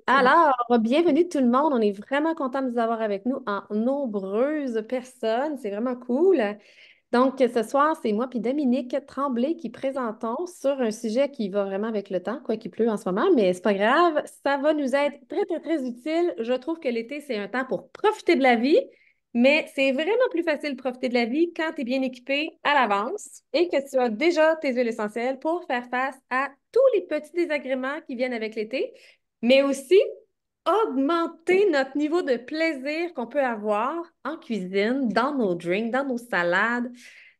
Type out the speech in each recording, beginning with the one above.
Alors, bienvenue tout le monde. On est vraiment content de vous avoir avec nous en nombreuses personnes. C'est vraiment cool. Donc, ce soir, c'est moi puis Dominique Tremblay qui présentons sur un sujet qui va vraiment avec le temps, quoi qu'il pleut en ce moment, mais c'est pas grave. Ça va nous être très, très, très utile. Je trouve que l'été, c'est un temps pour profiter de la vie, mais c'est vraiment plus facile de profiter de la vie quand tu es bien équipé à l'avance et que tu as déjà tes huiles essentielles pour faire face à tous les petits désagréments qui viennent avec l'été, mais aussi augmenter notre niveau de plaisir qu'on peut avoir en cuisine, dans nos drinks, dans nos salades.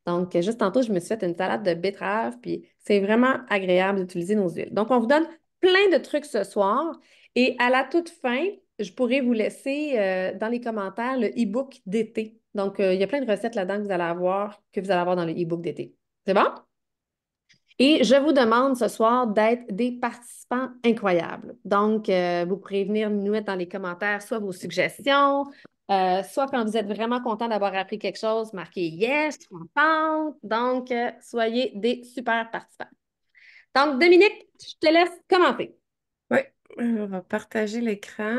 Donc, juste tantôt, je me suis fait une salade de betterave, puis c'est vraiment agréable d'utiliser nos huiles. Donc, on vous donne plein de trucs ce soir. Et à la toute fin, je pourrais vous laisser dans les commentaires le e-book d'été. Donc, il y a plein de recettes là-dedans que vous allez avoir dans le e-book d'été. C'est bon? Et je vous demande ce soir d'être des participants incroyables. Donc, vous pourrez venir nous mettre dans les commentaires soit vos suggestions, soit quand vous êtes vraiment content d'avoir appris quelque chose, marquez yes, je suis contente. Donc, soyez des super participants. Donc, Dominique, je te laisse commencer. Oui, on va partager l'écran.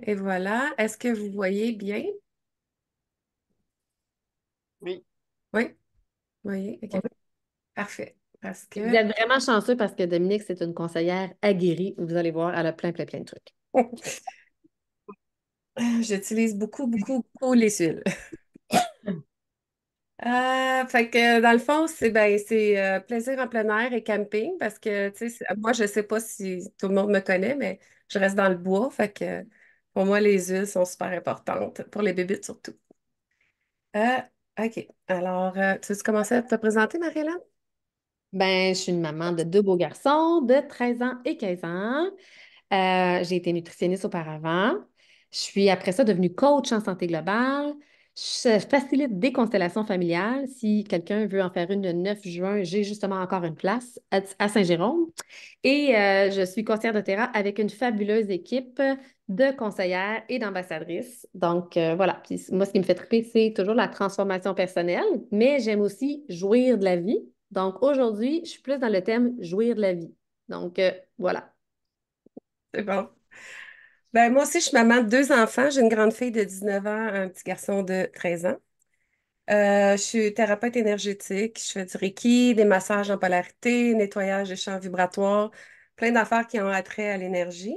Et voilà. Est-ce que vous voyez bien? Oui. Oui, vous voyez? OK. Parfait. Parce Vous que êtes vraiment chanceux parce que Dominique, c'est une conseillère aguerrie. Vous allez voir, elle a plein, plein, plein de trucs. j'utilise beaucoup, beaucoup, beaucoup les huiles. Fait que dans le fond, c'est plaisir en plein air et camping parce que tu sais, moi, je sais pas si tout le monde me connaît, mais je reste dans le bois. Fait que pour moi, les huiles sont super importantes, pour les bébites surtout. Euh, OK. Alors, tu veux commencer à te présenter, Marie-Hélène? Ben, je suis une maman de deux beaux garçons de 13 ans et 15 ans. J'ai été nutritionniste auparavant. Je suis après ça devenue coach en santé globale. Je facilite des constellations familiales. Si quelqu'un veut en faire une le 9 juin, j'ai justement encore une place à Saint-Jérôme. Et je suis conseillère de terrain avec une fabuleuse équipe de conseillères et d'ambassadrices. Donc voilà. Puis moi, ce qui me fait triper, c'est toujours la transformation personnelle, mais j'aime aussi jouir de la vie. Donc aujourd'hui, je suis plus dans le thème jouir de la vie. Donc voilà. C'est bon. Ben, moi aussi, je suis maman de deux enfants. J'ai une grande fille de 19 ans, un petit garçon de 13 ans. Je suis thérapeute énergétique. Je fais du Reiki, des massages en polarité, nettoyage des champs vibratoires, plein d'affaires qui ont attrait à l'énergie.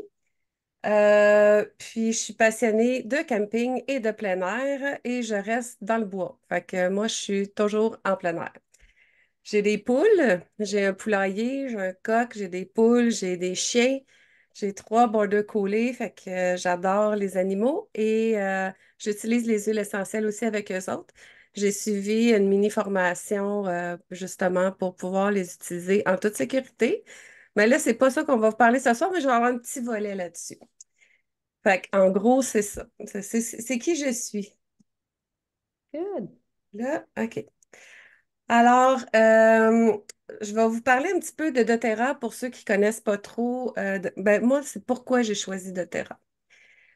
Puis, je suis passionnée de camping et de plein air et je reste dans le bois. Fait que moi, je suis toujours en plein air. J'ai des poules, j'ai un poulailler, j'ai un coq, j'ai des poules, j'ai des chiens, j'ai trois border collies, fait que j'adore les animaux et j'utilise les huiles essentielles aussi avec eux autres. J'ai suivi une mini formation justement pour pouvoir les utiliser en toute sécurité. Mais là, c'est pas ça qu'on va vous parler ce soir, mais je vais avoir un petit volet là-dessus. Fait en gros, c'est ça. C'est qui je suis. Good. Là, OK. Alors, je vais vous parler un petit peu de doTERRA pour ceux qui connaissent pas trop. Ben, moi, c'est pourquoi j'ai choisi doTERRA.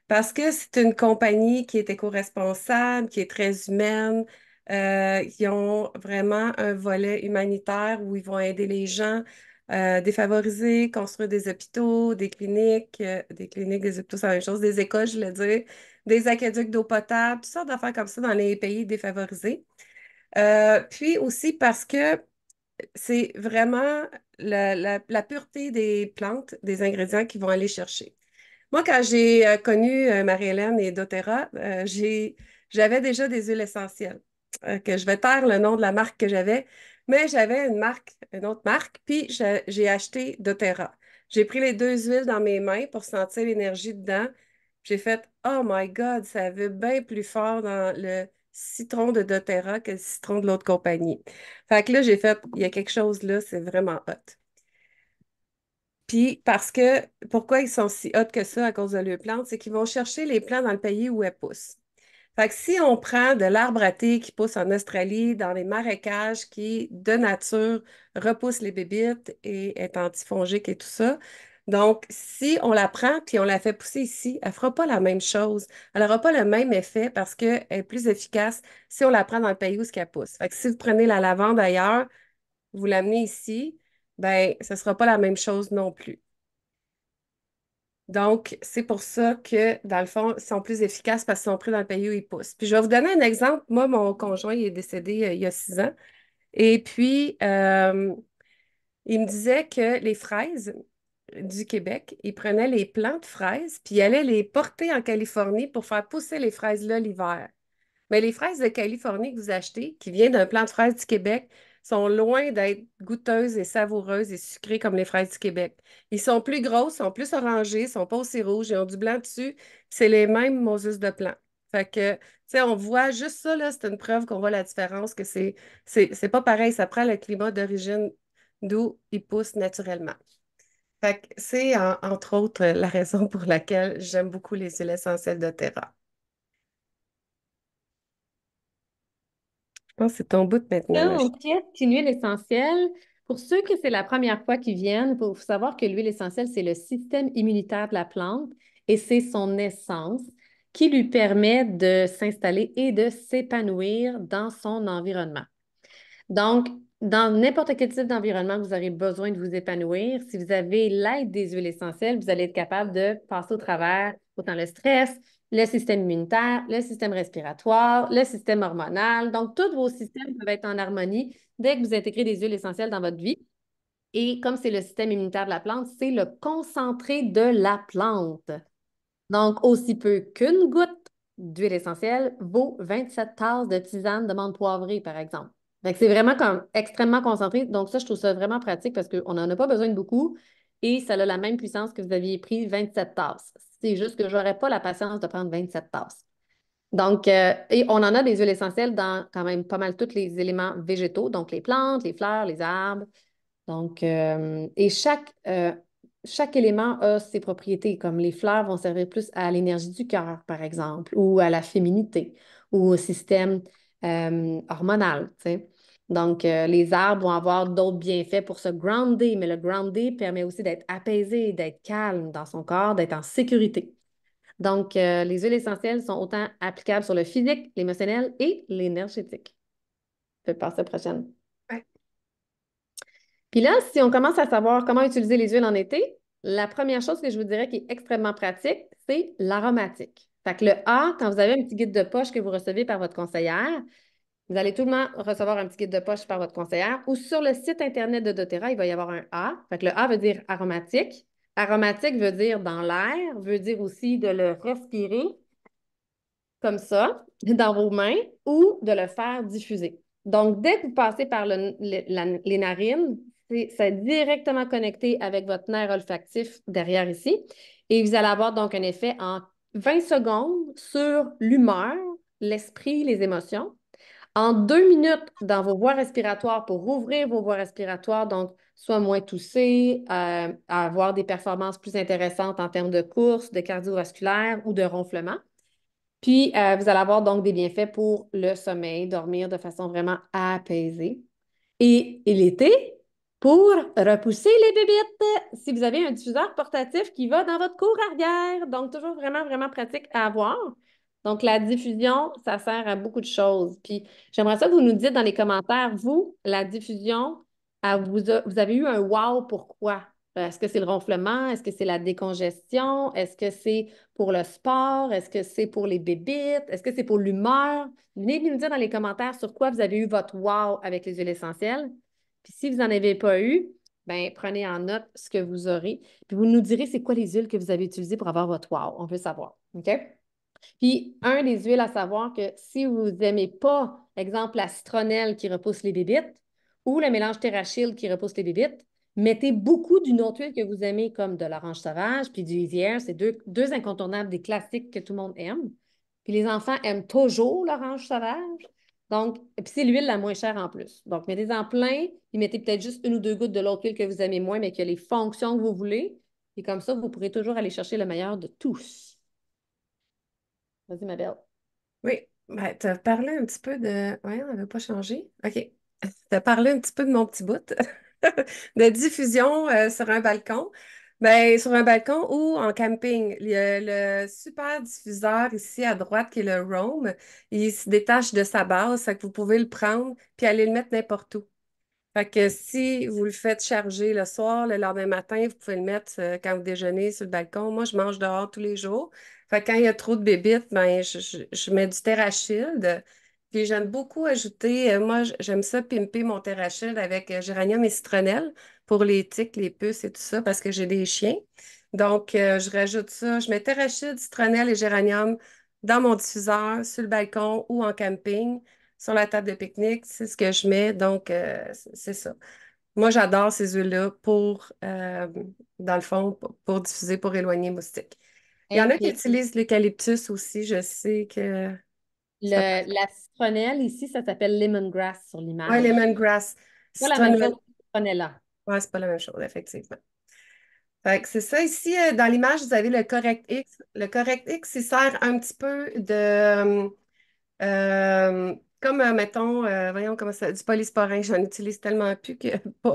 Parce que c'est une compagnie qui est éco-responsable, qui est très humaine. Ils ont vraiment un volet humanitaire où ils vont aider les gens défavorisés, construire des cliniques, des hôpitaux, c'est la même chose, des écoles, je voulais dire, des aqueducs d'eau potable, toutes sortes d'affaires comme ça dans les pays défavorisés. Puis aussi parce que c'est vraiment la pureté des plantes, des ingrédients qu'ils vont aller chercher. Moi, quand j'ai connu Marie-Hélène et doTERRA, j'avais déjà des huiles essentielles, que je vais taire le nom de la marque que j'avais, mais j'avais une autre marque, puis j'ai acheté doTERRA. J'ai pris les deux huiles dans mes mains pour sentir l'énergie dedans. J'ai fait, oh my God, ça veut bien plus fort dans le citron de doTERRA que le citron de l'autre compagnie. Fait que là, j'ai fait, il y a quelque chose là, c'est vraiment hot. Puis parce que, pourquoi ils sont si hot que ça à cause de leurs plantes, c'est qu'ils vont chercher les plantes dans le pays où elles poussent. Fait que si on prend de l'arbre à thé qui pousse en Australie, dans les marécages, qui, de nature, repousse les bébites et est antifongique et tout ça, donc si on la prend puis on la fait pousser ici, elle fera pas la même chose. Elle n'aura pas le même effet parce qu'elle est plus efficace si on la prend dans le pays où ce qu'elle pousse. Fait que si vous prenez la lavande ailleurs, vous l'amenez ici, ben, ce ne sera pas la même chose non plus. Donc, c'est pour ça que, dans le fond, ils sont plus efficaces parce qu'ils sont pris dans le pays où ils poussent. Puis, je vais vous donner un exemple. Moi, mon conjoint, il est décédé il y a 6 ans. Et puis, il me disait que les fraises du Québec, il prenait les plants de fraises, puis il allait les porter en Californie pour faire pousser les fraises là l'hiver. Mais les fraises de Californie que vous achetez, qui viennent d'un plant de fraises du Québec, sont loin d'être goûteuses et savoureuses et sucrées comme les fraises du Québec. Ils sont plus grosses, sont plus orangées, sont pas aussi rouges, ils ont du blanc dessus, puis c'est les mêmes Moses de plant. Fait que, tu sais, on voit juste ça, là, c'est une preuve qu'on voit la différence, que c'est pas pareil, ça prend le climat d'origine d'où ils poussent naturellement. Fait que c'est entre autres la raison pour laquelle j'aime beaucoup les huiles essentielles de terra. Je pense que c'est ton bout maintenant, Là, ma on chérie. teste une huile essentielle. Pour ceux que c'est la première fois qu'ils viennent, il faut savoir que l'huile essentielle, c'est le système immunitaire de la plante et c'est son essence qui lui permet de s'installer et de s'épanouir dans son environnement. Donc, dans n'importe quel type d'environnement, vous aurez besoin de vous épanouir. Si vous avez l'aide des huiles essentielles, vous allez être capable de passer au travers autant le stress, le système immunitaire, le système respiratoire, le système hormonal. Donc, tous vos systèmes peuvent être en harmonie dès que vous intégrez des huiles essentielles dans votre vie. Et comme c'est le système immunitaire de la plante, c'est le concentré de la plante. Donc, aussi peu qu'une goutte d'huile essentielle vaut 27 tasses de tisane de menthe poivrée, par exemple. Fait que c'est vraiment comme extrêmement concentré. Donc, ça, je trouve ça vraiment pratique parce qu'on n'en a pas besoin de beaucoup et ça a la même puissance que vous aviez pris 27 tasses. C'est juste que je n'aurais pas la patience de prendre 27 tasses. Donc, et on en a des huiles essentielles dans quand même pas mal tous les éléments végétaux, donc les plantes, les fleurs, les arbres. Donc, et chaque élément a ses propriétés, comme les fleurs vont servir plus à l'énergie du cœur, par exemple, ou à la féminité, ou au système hormonal, tu sais. Donc, les arbres vont avoir d'autres bienfaits pour se grounder, mais le grounder permet aussi d'être apaisé, d'être calme dans son corps, d'être en sécurité. Donc, les huiles essentielles sont autant applicables sur le physique, l'émotionnel et l'énergétique. Je vais passer à la prochaine. Ouais. Puis là, si on commence à savoir comment utiliser les huiles en été, la première chose que je vous dirais qui est extrêmement pratique, c'est l'aromatique. Fait que le A, quand vous avez un petit guide de poche que vous recevez par votre conseillère, vous allez tout le monde recevoir un petit guide de poche par votre conseillère ou sur le site Internet de doTERRA, il va y avoir un A. Fait que le A veut dire aromatique. Aromatique veut dire dans l'air, veut dire aussi de le respirer comme ça, dans vos mains, ou de le faire diffuser. Donc, dès que vous passez par les narines, c'est directement connecté avec votre nerf olfactif derrière ici. Et vous allez avoir donc un effet en 20 secondes sur l'humeur, l'esprit, les émotions. En 2 minutes dans vos voies respiratoires pour rouvrir vos voies respiratoires, donc soit moins tousser, avoir des performances plus intéressantes en termes de course, de cardiovasculaire ou de ronflement. Puis, vous allez avoir donc des bienfaits pour le sommeil, dormir de façon vraiment apaisée. Et l'été, pour repousser les bébites, si vous avez un diffuseur portatif qui va dans votre cour arrière, donc toujours vraiment, vraiment pratique à avoir. Donc, la diffusion, ça sert à beaucoup de choses. Puis, j'aimerais ça que vous nous dites dans les commentaires, vous, la diffusion, vous avez eu un wow, pourquoi? Est-ce que c'est le ronflement? Est-ce que c'est la décongestion? Est-ce que c'est pour le sport? Est-ce que c'est pour les bébites? Est-ce que c'est pour l'humeur? Venez nous dire dans les commentaires sur quoi vous avez eu votre wow avec les huiles essentielles. Puis si vous n'en avez pas eu, ben prenez en note ce que vous aurez. Puis vous nous direz c'est quoi les huiles que vous avez utilisées pour avoir votre wow. On veut savoir. OK? Puis, un des huiles à savoir que si vous n'aimez pas, exemple, la citronnelle qui repousse les bébites ou le mélange Terrachil qui repousse les bébites, mettez beaucoup d'une autre huile que vous aimez, comme de l'orange sauvage puis du Rivière. C'est deux incontournables, des classiques que tout le monde aime. Puis les enfants aiment toujours l'orange sauvage. Donc, et puis c'est l'huile la moins chère en plus. Donc, mettez-en plein, puis mettez peut-être juste une ou deux gouttes de l'autre huile que vous aimez moins, mais qui a les fonctions que vous voulez. Et comme ça, vous pourrez toujours aller chercher le meilleur de tous. Vas-y, ma belle. Oui, ben, tu as parlé un petit peu de. Oui, on n'avait pas changé. OK. Tu as parlé un petit peu de mon petit bout de diffusion sur un balcon. Ben, sur un balcon ou en camping. Il y a le super diffuseur ici à droite qui est le Roam. Il se détache de sa base, ça que vous pouvez le prendre puis aller le mettre n'importe où. Fait que si vous le faites charger le soir, le lendemain matin, vous pouvez le mettre quand vous déjeunez sur le balcon. Moi, je mange dehors tous les jours. Fait que quand il y a trop de bébites, ben, je mets du Terrashield. Puis j'aime beaucoup ajouter, moi, j'aime ça pimper mon Terrashield avec géranium et citronnelle pour les tiques, les puces et tout ça, parce que j'ai des chiens. Donc, je rajoute ça. Je mets Terrashield, citronnelle et géranium dans mon diffuseur, sur le balcon ou en camping sur la table de pique-nique, c'est ce que je mets. Donc, c'est ça. Moi, j'adore ces huiles-là dans le fond, pour diffuser, pour éloigner les moustiques. Il y en a qui OK. utilisent l'eucalyptus aussi. Je sais que ça. La citronnelle, ici, ça s'appelle lemongrass sur Ouais, l'image. lemongrass, C'est pas la même chose citronnelle. que citronnella. Ouais, c'est pas la même chose, effectivement. Fait que c'est ça. Ici, dans l'image, vous avez le Correct X. Le Correct X, il sert un petit peu comme, mettons, voyons comment ça, du polysporin, j'en utilise tellement plus que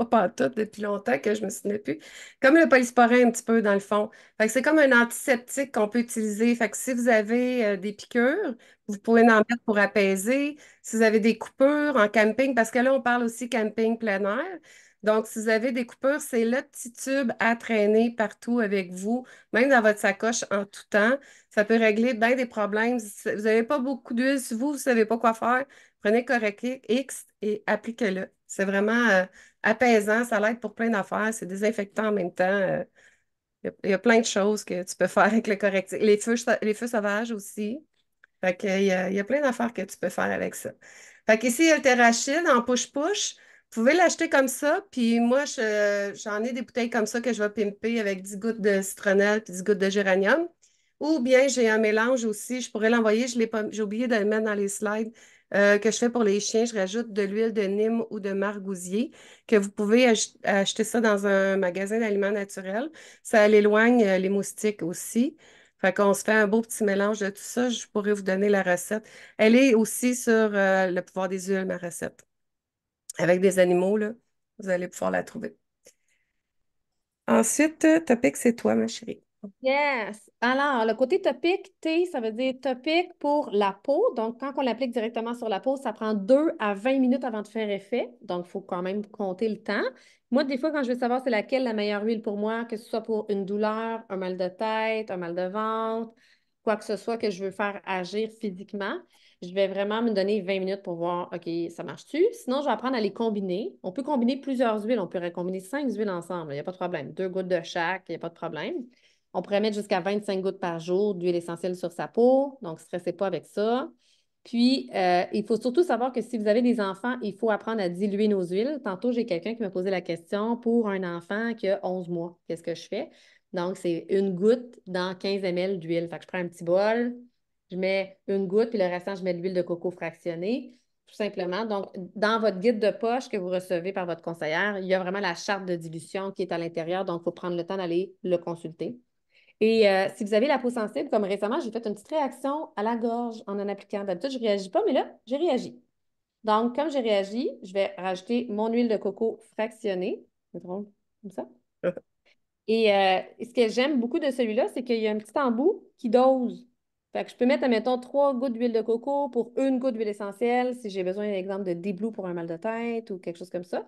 pas tout depuis longtemps que je me souvenais plus. Comme le polysporin un petit peu dans le fond. Fait que c'est comme un antiseptique qu'on peut utiliser. Fait que si vous avez des piqûres, vous pouvez en mettre pour apaiser. Si vous avez des coupures en camping, parce que là, on parle aussi camping plein air. Donc, si vous avez des coupures, c'est le petit tube à traîner partout avec vous, même dans votre sacoche en tout temps. Ça peut régler bien des problèmes. Si vous n'avez pas beaucoup d'huile sur vous, vous ne savez pas quoi faire, prenez Correct X et appliquez-le. C'est vraiment apaisant, ça l'aide pour plein d'affaires. C'est désinfectant en même temps. Il y a plein de choses que tu peux faire avec le Correct X. Les feux sauvages aussi. Fait que, il y a plein d'affaires que tu peux faire avec ça. Fait qu'ici, il y a le Terrachil en push-push. Vous pouvez l'acheter comme ça. Puis moi, j'en ai des bouteilles comme ça que je vais pimper avec 10 gouttes de citronnelle puis 10 gouttes de géranium. Ou bien j'ai un mélange aussi. Je pourrais l'envoyer. Je l'ai pas, j'ai oublié de le mettre dans les slides que je fais pour les chiens. Je rajoute de l'huile de Nîmes ou de margousier que vous pouvez acheter ça dans un magasin d'aliments naturels. Ça l'éloigne les moustiques aussi. Fait qu'on se fait un beau petit mélange de tout ça. Je pourrais vous donner la recette. Elle est aussi sur le pouvoir des huiles, ma recette. Avec des animaux, là, vous allez pouvoir la trouver. Ensuite, topic, c'est toi, ma chérie. Yes. Alors, le côté topique, T, ça veut dire topique pour la peau. Donc, quand on l'applique directement sur la peau, ça prend 2 à 20 minutes avant de faire effet. Donc, il faut quand même compter le temps. Moi, des fois, quand je veux savoir c'est laquelle la meilleure huile pour moi, que ce soit pour une douleur, un mal de tête, un mal de ventre, quoi que ce soit que je veux faire agir physiquement, je vais vraiment me donner 20 minutes pour voir, OK, ça marche-tu? Sinon, je vais apprendre à les combiner. On peut combiner plusieurs huiles. On pourrait combiner 5 huiles ensemble. Il n'y a pas de problème. 2 gouttes de chaque, il n'y a pas de problème. On pourrait mettre jusqu'à 25 gouttes par jour d'huile essentielle sur sa peau, donc ne stressez pas avec ça. Puis, il faut surtout savoir que si vous avez des enfants, il faut apprendre à diluer nos huiles. Tantôt, j'ai quelqu'un qui m'a posé la question pour un enfant qui a 11 mois. Qu'est-ce que je fais? Donc, c'est une goutte dans 15 ml d'huile. Fait que je prends un petit bol, je mets une goutte, puis le restant, je mets de l'huile de coco fractionnée, tout simplement. Donc, dans votre guide de poche que vous recevez par votre conseillère, il y a vraiment la charte de dilution qui est à l'intérieur. Donc, il faut prendre le temps d'aller le consulter. Et si vous avez la peau sensible, comme récemment, j'ai fait une petite réaction à la gorge en appliquant. D'habitude, je ne réagis pas, mais là, j'ai réagi. Donc, comme j'ai réagi, je vais rajouter mon huile de coco fractionnée. C'est drôle, comme ça. Et ce que j'aime beaucoup de celui-là, c'est qu'il y a un petit embout qui dose. Fait que je peux mettre, admettons, 3 gouttes d'huile de coco pour une goutte d'huile essentielle si j'ai besoin, par exemple, de déblou pour un mal de tête ou quelque chose comme ça.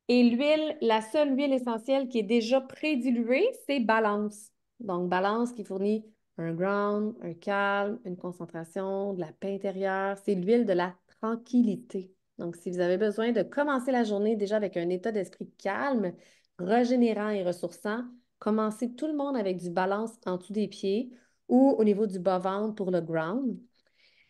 Et l'huile, la seule huile essentielle qui est déjà prédiluée, c'est Balance. Donc, Balance qui fournit un ground, un calme, une concentration, de la paix intérieure. C'est l'huile de la tranquillité. Donc, si vous avez besoin de commencer la journée déjà avec un état d'esprit calme, régénérant et ressourçant, commencez tout le monde avec du Balance en dessous des pieds ou au niveau du bas-ventre pour le ground.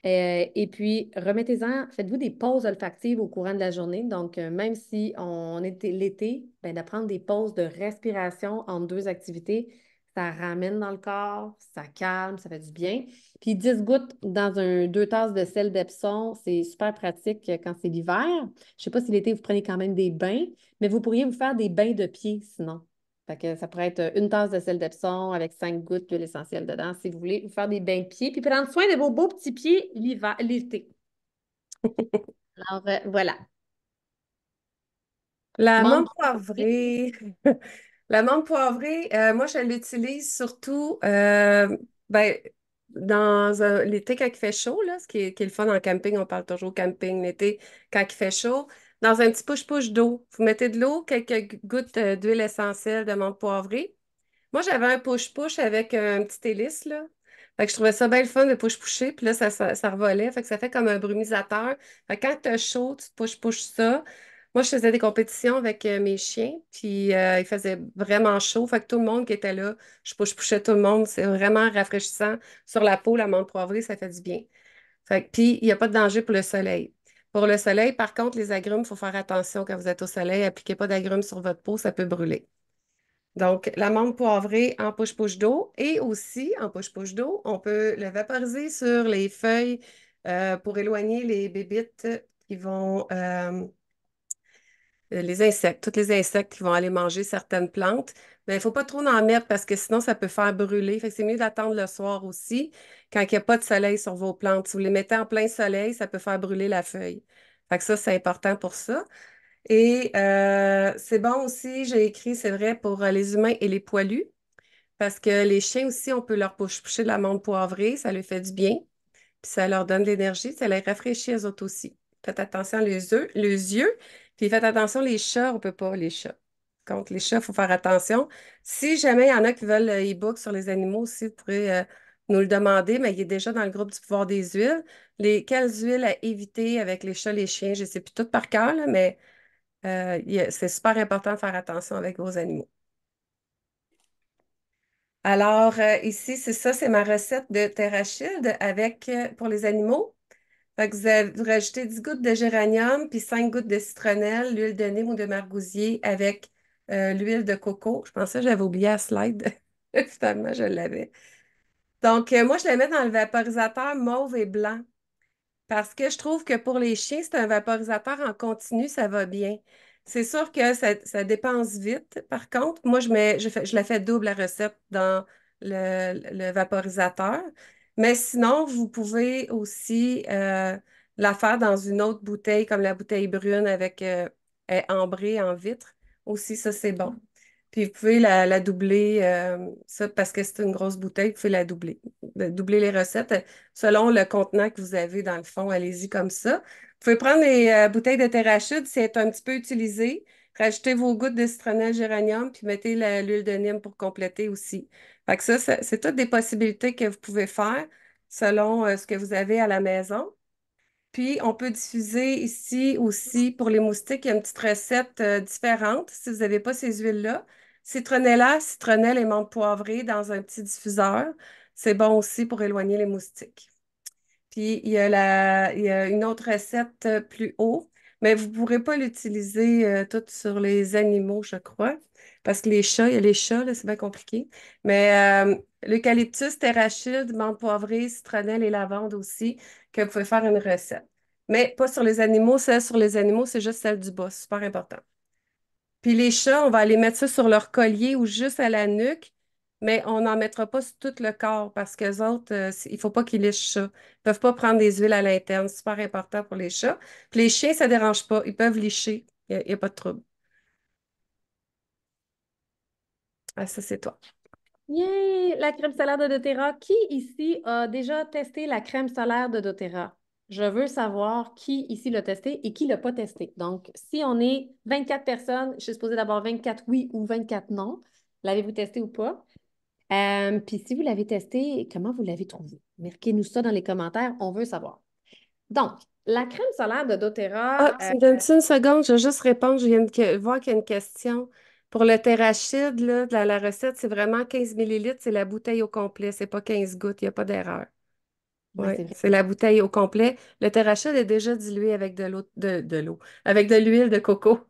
Et puis, remettez-en, faites-vous des pauses olfactives au courant de la journée. Donc, même si on est l'été, ben, d'apprendre des pauses de respiration entre deux activités, ça ramène dans le corps, ça calme, ça fait du bien. Puis 10 gouttes dans 2 tasses de sel d'Epsom, c'est super pratique quand c'est l'hiver. Je ne sais pas si l'été, vous prenez quand même des bains, mais vous pourriez vous faire des bains de pieds sinon. Fait que ça pourrait être une tasse de sel d'Epsom avec 5 gouttes d'huile essentielle dedans si vous voulez vous faire des bains de pieds. Puis prendre soin de vos beaux petits pieds l'hiver, l'été. Alors, voilà. La Menthe menthe poivrée. poivrée. La menthe poivrée, moi, je l'utilise surtout ben, l'été quand il fait chaud, là, ce qui est le fun en camping. On parle toujours camping l'été quand il fait chaud. dans un petit push-push d'eau. Vous mettez de l'eau, quelques gouttes d'huile essentielle de menthe poivrée. Moi, j'avais un push-push avec un petit hélice, là. Fait que je trouvais ça bien le fun de push-pusher, puis là, ça revolait. Fait que ça fait comme un brumisateur. Fait que quand t'as chaud, tu push-pushes ça. Moi, je faisais des compétitions avec mes chiens, puis il faisait vraiment chaud. Fait que tout le monde qui était là, je push-pushais tout le monde. C'est vraiment rafraîchissant. Sur la peau, la menthe poivrée, ça fait du bien. Fait que, puis, il n'y a pas de danger pour le soleil. Pour le soleil, par contre, les agrumes, il faut faire attention quand vous êtes au soleil. Appliquez pas d'agrumes sur votre peau, ça peut brûler. Donc, l'amande poivrée en push-push d'eau et aussi en push-push d'eau, on peut le vaporiser sur les feuilles pour éloigner les bébites qui vont, les insectes, tous les insectes qui vont aller manger certaines plantes. Mais il ne faut pas trop en mettre parce que sinon, ça peut faire brûler. Fait que c'est mieux d'attendre le soir aussi quand il n'y a pas de soleil sur vos plantes. Si vous les mettez en plein soleil, ça peut faire brûler la feuille. Fait que ça, c'est important pour ça. Et c'est bon aussi, j'ai écrit, c'est vrai, pour les humains et les poilus. Parce que les chiens aussi, on peut leur pousser de l'amande poivrée, ça leur fait du bien, puis ça leur donne de l'énergie, ça les rafraîchit eux autres aussi. Faites attention les yeux, puis faites attention les chats, on peut pas les chats. Contre les chats, il faut faire attention. Si jamais il y en a qui veulent le e-book sur les animaux aussi, vous pourrez nous le demander, mais il est déjà dans le groupe du pouvoir des huiles. Quelles huiles à éviter avec les chats, les chiens, je ne sais plus tout par cœur, là, mais c'est super important de faire attention avec vos animaux. Alors, ici, c'est ça, c'est ma recette de terrachide avec, pour les animaux. Fait que vous rajoutez 10 gouttes de géranium puis 5 gouttes de citronnelle, l'huile de Nîmes ou de margousier avec l'huile de coco. Je pensais que j'avais oublié la slide. Finalement, je l'avais. Donc, moi, je la mets dans le vaporisateur mauve et blanc. Parce que je trouve que pour les chiens, c'est un vaporisateur en continu, ça va bien. C'est sûr que ça dépense vite. Par contre, moi, je la fais double la recette dans le vaporisateur. Mais sinon, vous pouvez aussi la faire dans une autre bouteille, comme la bouteille brune avec ambrée en vitre. Aussi, ça, c'est bon. Puis vous pouvez la doubler, ça, parce que c'est une grosse bouteille, vous pouvez la doubler. Doubler les recettes. Selon le contenant que vous avez dans le fond, allez-y comme ça. Vous pouvez prendre les bouteilles de terrachide si elles sont un petit peu utilisées. Rajoutez vos gouttes de citronnelle géranium, puis mettez l'huile de Nîmes pour compléter aussi. Fait que c'est toutes des possibilités que vous pouvez faire selon ce que vous avez à la maison. Puis, on peut diffuser ici aussi pour les moustiques, il y a une petite recette différente si vous n'avez pas ces huiles-là. Citronnella, citronnelle et menthe poivrée dans un petit diffuseur. C'est bon aussi pour éloigner les moustiques. Puis il y a une autre recette plus haut, mais vous ne pourrez pas l'utiliser toute sur les animaux, je crois, parce que les chats, il y a les chats, là, c'est bien compliqué. Mais l'eucalyptus, terrachide, menthe poivrée, citronnelle et lavande aussi, que vous pouvez faire une recette. Mais pas sur les animaux, celle sur les animaux, c'est juste celle du bas, super important. Puis les chats, on va aller mettre ça sur leur collier ou juste à la nuque, mais on n'en mettra pas sur tout le corps parce que autres, il ne faut pas qu'ils lichent ça. Ils ne peuvent pas prendre des huiles à l'interne. C'est super important pour les chats. Puis les chiens, ça ne dérange pas. Ils peuvent licher. Il n'y a pas de trouble. Ah, ça, c'est toi. Yay! La crème solaire de doTERRA. Qui ici a déjà testé la crème solaire de doTERRA? Je veux savoir qui ici l'a testé et qui l'a pas testé. Donc, si on est 24 personnes, je suis supposée d'avoir 24 oui ou 24 non. L'avez-vous testé ou pas? Puis si vous l'avez testé, comment vous l'avez trouvé? Marquez-nous ça dans les commentaires, on veut savoir. Donc, la crème solaire de doTERRA, Ah, tu me donnes une seconde? Je vais juste répondre. Je viens de voir qu'il y a une question. Pour le terrachide, là, la recette, c'est vraiment 15 millilitres. C'est la bouteille au complet. C'est pas 15 gouttes. Il n'y a pas d'erreur. ouais, Oui, c'est vrai. c'est la bouteille au complet. Le terrachide est déjà dilué avec de l'eau, avec de l'huile de coco.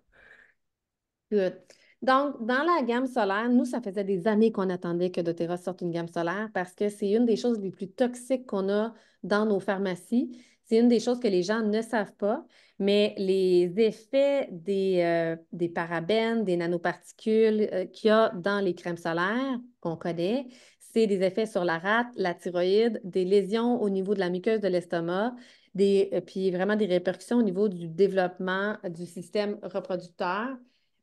Good. Donc, dans la gamme solaire, nous, ça faisait des années qu'on attendait que doTERRA sorte une gamme solaire parce que c'est une des choses les plus toxiques qu'on a dans nos pharmacies. C'est une des choses que les gens ne savent pas, mais les effets des parabènes, des nanoparticules qu'il y a dans les crèmes solaires qu'on connaît, c'est des effets sur la rate, la thyroïde, des lésions au niveau de la muqueuse de l'estomac, puis vraiment des répercussions au niveau du développement du système reproducteur.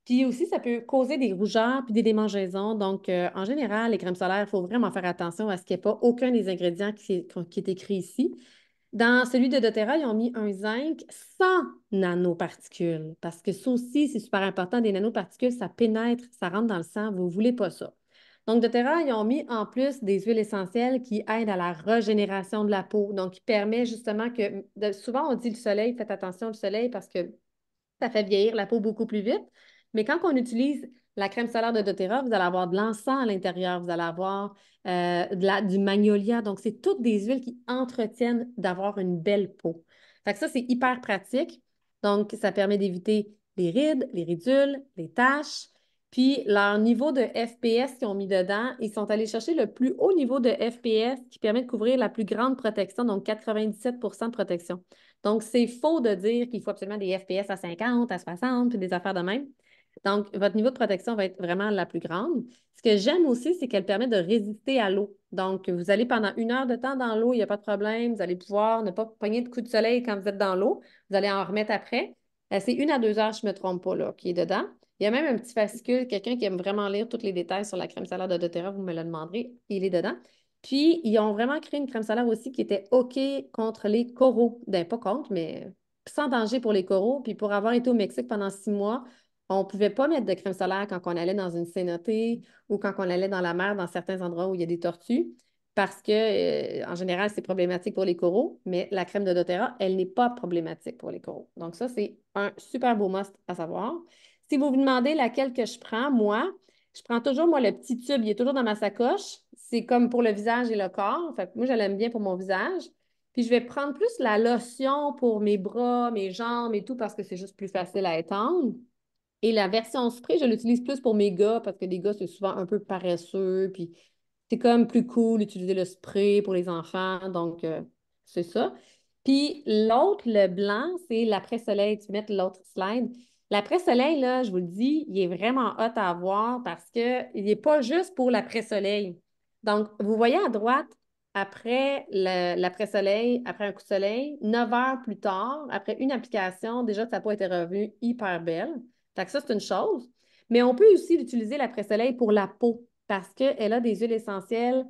Puis aussi, ça peut causer des rougeurs puis des démangeaisons. Donc, en général, les crèmes solaires, il faut vraiment faire attention à ce qu'il n'y ait pas aucun des ingrédients qui est écrit ici. Dans celui de doTERRA, ils ont mis un zinc sans nanoparticules parce que ça aussi, c'est super important. Des nanoparticules, ça pénètre, ça rentre dans le sang. Vous ne voulez pas ça. Donc, doTERRA, ils ont mis en plus des huiles essentielles qui aident à la régénération de la peau. Donc, qui permet justement que, souvent on dit le soleil, faites attention au soleil parce que ça fait vieillir la peau beaucoup plus vite. Mais quand on utilise la crème solaire de doTERRA, vous allez avoir de l'encens à l'intérieur, vous allez avoir du magnolia. Donc, c'est toutes des huiles qui entretiennent d'avoir une belle peau. Fait que ça, c'est hyper pratique. Donc, ça permet d'éviter les rides, les ridules, les taches. Puis, leur niveau de FPS qu'ils ont mis dedans, ils sont allés chercher le plus haut niveau de FPS qui permet de couvrir la plus grande protection, donc 97 de protection. Donc, c'est faux de dire qu'il faut absolument des FPS à 50, à 60, puis des affaires de même. Donc, votre niveau de protection va être vraiment la plus grande. Ce que j'aime aussi, c'est qu'elle permet de résister à l'eau. Donc, vous allez pendant 1 heure de temps dans l'eau, il n'y a pas de problème. Vous allez pouvoir ne pas pogner de coups de soleil quand vous êtes dans l'eau. Vous allez en remettre après. C'est 1 à 2 heures, je ne me trompe pas, là, qui est dedans. Il y a même un petit fascicule, quelqu'un qui aime vraiment lire tous les détails sur la crème solaire de doTERRA, vous me le demanderez, il est dedans. Puis, ils ont vraiment créé une crème solaire aussi qui était OK contre les coraux. Ben, pas contre, mais sans danger pour les coraux. Puis, pour avoir été au Mexique pendant 6 mois, on ne pouvait pas mettre de crème solaire quand on allait dans une cénotée ou quand on allait dans la mer, dans certains endroits où il y a des tortues, parce que, en général, c'est problématique pour les coraux, mais la crème de doTERRA, elle n'est pas problématique pour les coraux. Donc, ça, c'est un super beau must à savoir. Si vous vous demandez laquelle que je prends, moi, je prends toujours, moi, le petit tube, il est toujours dans ma sacoche. C'est comme pour le visage et le corps. Fait que moi, je l'aime bien pour mon visage. Puis, je vais prendre plus la lotion pour mes bras, mes jambes et tout, parce que c'est juste plus facile à étendre. Et la version spray, je l'utilise plus pour mes gars parce que les gars, c'est souvent un peu paresseux. Puis c'est comme plus cool d'utiliser le spray pour les enfants. Donc, c'est ça. Puis l'autre, le blanc, c'est l'après-soleil. Tu mets l'autre slide. L'après-soleil, là, je vous le dis, il est vraiment hot à avoir parce qu'il n'est pas juste pour l'après-soleil. Donc, vous voyez à droite, après l'après-soleil, après un coup de soleil, 9 heures plus tard, après une application, déjà, sa peau était revenue hyper belle. Fait que ça, c'est une chose. Mais on peut aussi utiliser l'après-soleil pour la peau parce qu'elle a des huiles essentielles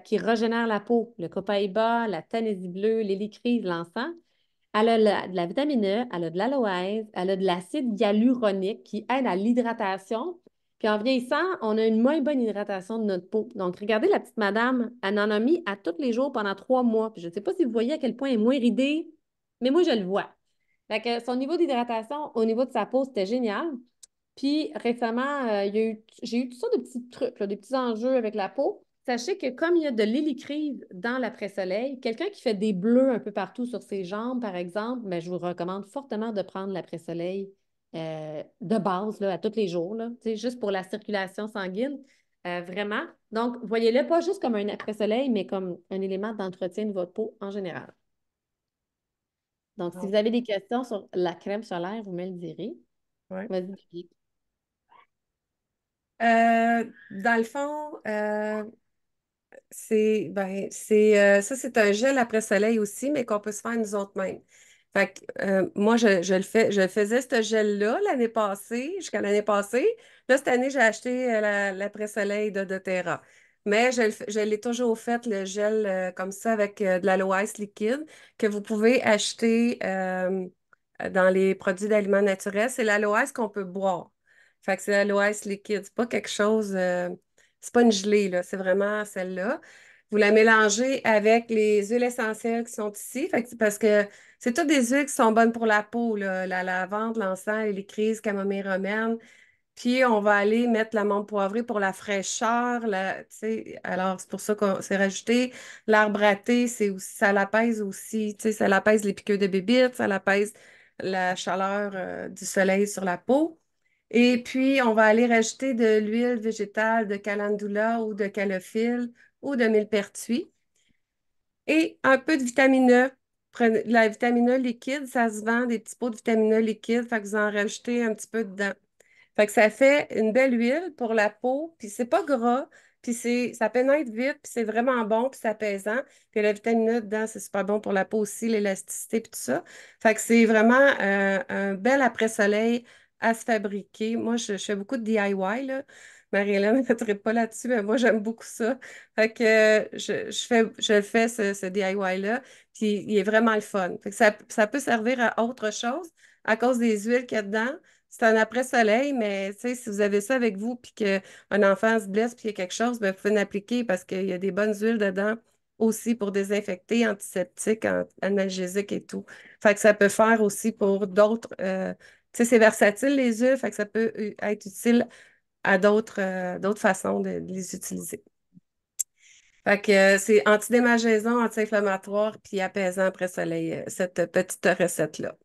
qui régénèrent la peau. Le copaïba, la tanaisie bleue, l'hélicryse, l'encens. Elle a de la vitamine E, elle a de l'aloès, elle a de l'acide hyaluronique qui aide à l'hydratation. Puis en vieillissant, on a une moins bonne hydratation de notre peau. Donc, regardez la petite madame, elle en a mis à tous les jours pendant 3 mois. Puis je ne sais pas si vous voyez à quel point elle est moins ridée, mais moi, je le vois. Fait que son niveau d'hydratation au niveau de sa peau, c'était génial. Puis récemment, j'ai eu toutes sortes de petits trucs, là, des petits enjeux avec la peau. Sachez que comme il y a de l'hélicryse dans l'après-soleil, quelqu'un qui fait des bleus un peu partout sur ses jambes, par exemple, ben, je vous recommande fortement de prendre l'après-soleil de base là, à tous les jours, là, tu sais, juste pour la circulation sanguine. Vraiment. Donc, voyez-le pas juste comme un après-soleil, mais comme un élément d'entretien de votre peau en général. Donc, si vous avez des questions sur la crème solaire, vous me le direz. Ouais. Vas-y, Julie. Dans le fond, ça, c'est un gel après soleil aussi, mais qu'on peut se faire nous autres mêmes. Fait que, moi, je le faisais, ce gel-là, l'année passée, jusqu'à l'année passée. Là, cette année, j'ai acheté l'après-soleil de doTERRA. Mais je l'ai toujours fait, le gel comme ça, avec de l'aloès liquide, que vous pouvez acheter dans les produits d'aliments naturels. C'est l'aloès qu'on peut boire. Fait que c'est l'aloès liquide. C'est pas quelque chose. C'est pas une gelée, là, c'est vraiment celle-là. Vous la mélangez avec les huiles essentielles qui sont ici, parce que c'est toutes des huiles qui sont bonnes pour la peau, là, la lavande, l'encens, l'hélicryse, camomille romaine. Puis on va aller mettre la menthe poivrée pour la fraîcheur, tu sais, alors c'est pour ça qu'on s'est rajouté. L'arbre à thé, ça l'apaise aussi, tu sais, ça l'apaise les piqûres de bébites, ça l'apaise la chaleur du soleil sur la peau. Et puis, on va aller rajouter de l'huile végétale de calendula ou de calophylle ou de millepertuis et un peu de vitamine E. Prenez la vitamine E liquide, ça se vend, des petits pots de vitamine E liquide, fait que vous en rajoutez un petit peu dedans. Fait que ça fait une belle huile pour la peau, puis c'est pas gras, puis ça pénètre vite, puis c'est vraiment bon, puis c'est apaisant. Puis la vitamine E dedans, c'est super bon pour la peau aussi, l'élasticité, puis tout ça. Fait que c'est vraiment un bel après-soleil à se fabriquer. Moi, je fais beaucoup de DIY, là. Marie-Hélène ne trippe pas là-dessus, mais moi, j'aime beaucoup ça. Fait que je le fais, ce DIY-là, puis il est vraiment le fun. Fait que ça peut servir à autre chose à cause des huiles qu'il y a dedans. C'est un après-soleil, mais tu sais, si vous avez ça avec vous, puis qu'un enfant se blesse, puis il y a quelque chose, ben, vous pouvez l'appliquer parce qu'il y a des bonnes huiles dedans aussi pour désinfecter, antiseptiques, analgésiques et tout. Fait que ça peut faire aussi pour d'autres. Tu sais, c'est versatile les huiles, fait que ça peut être utile à d'autres façons de les utiliser. Fait que c'est antidémangeaisant, anti-inflammatoire, puis apaisant après soleil, cette petite recette-là.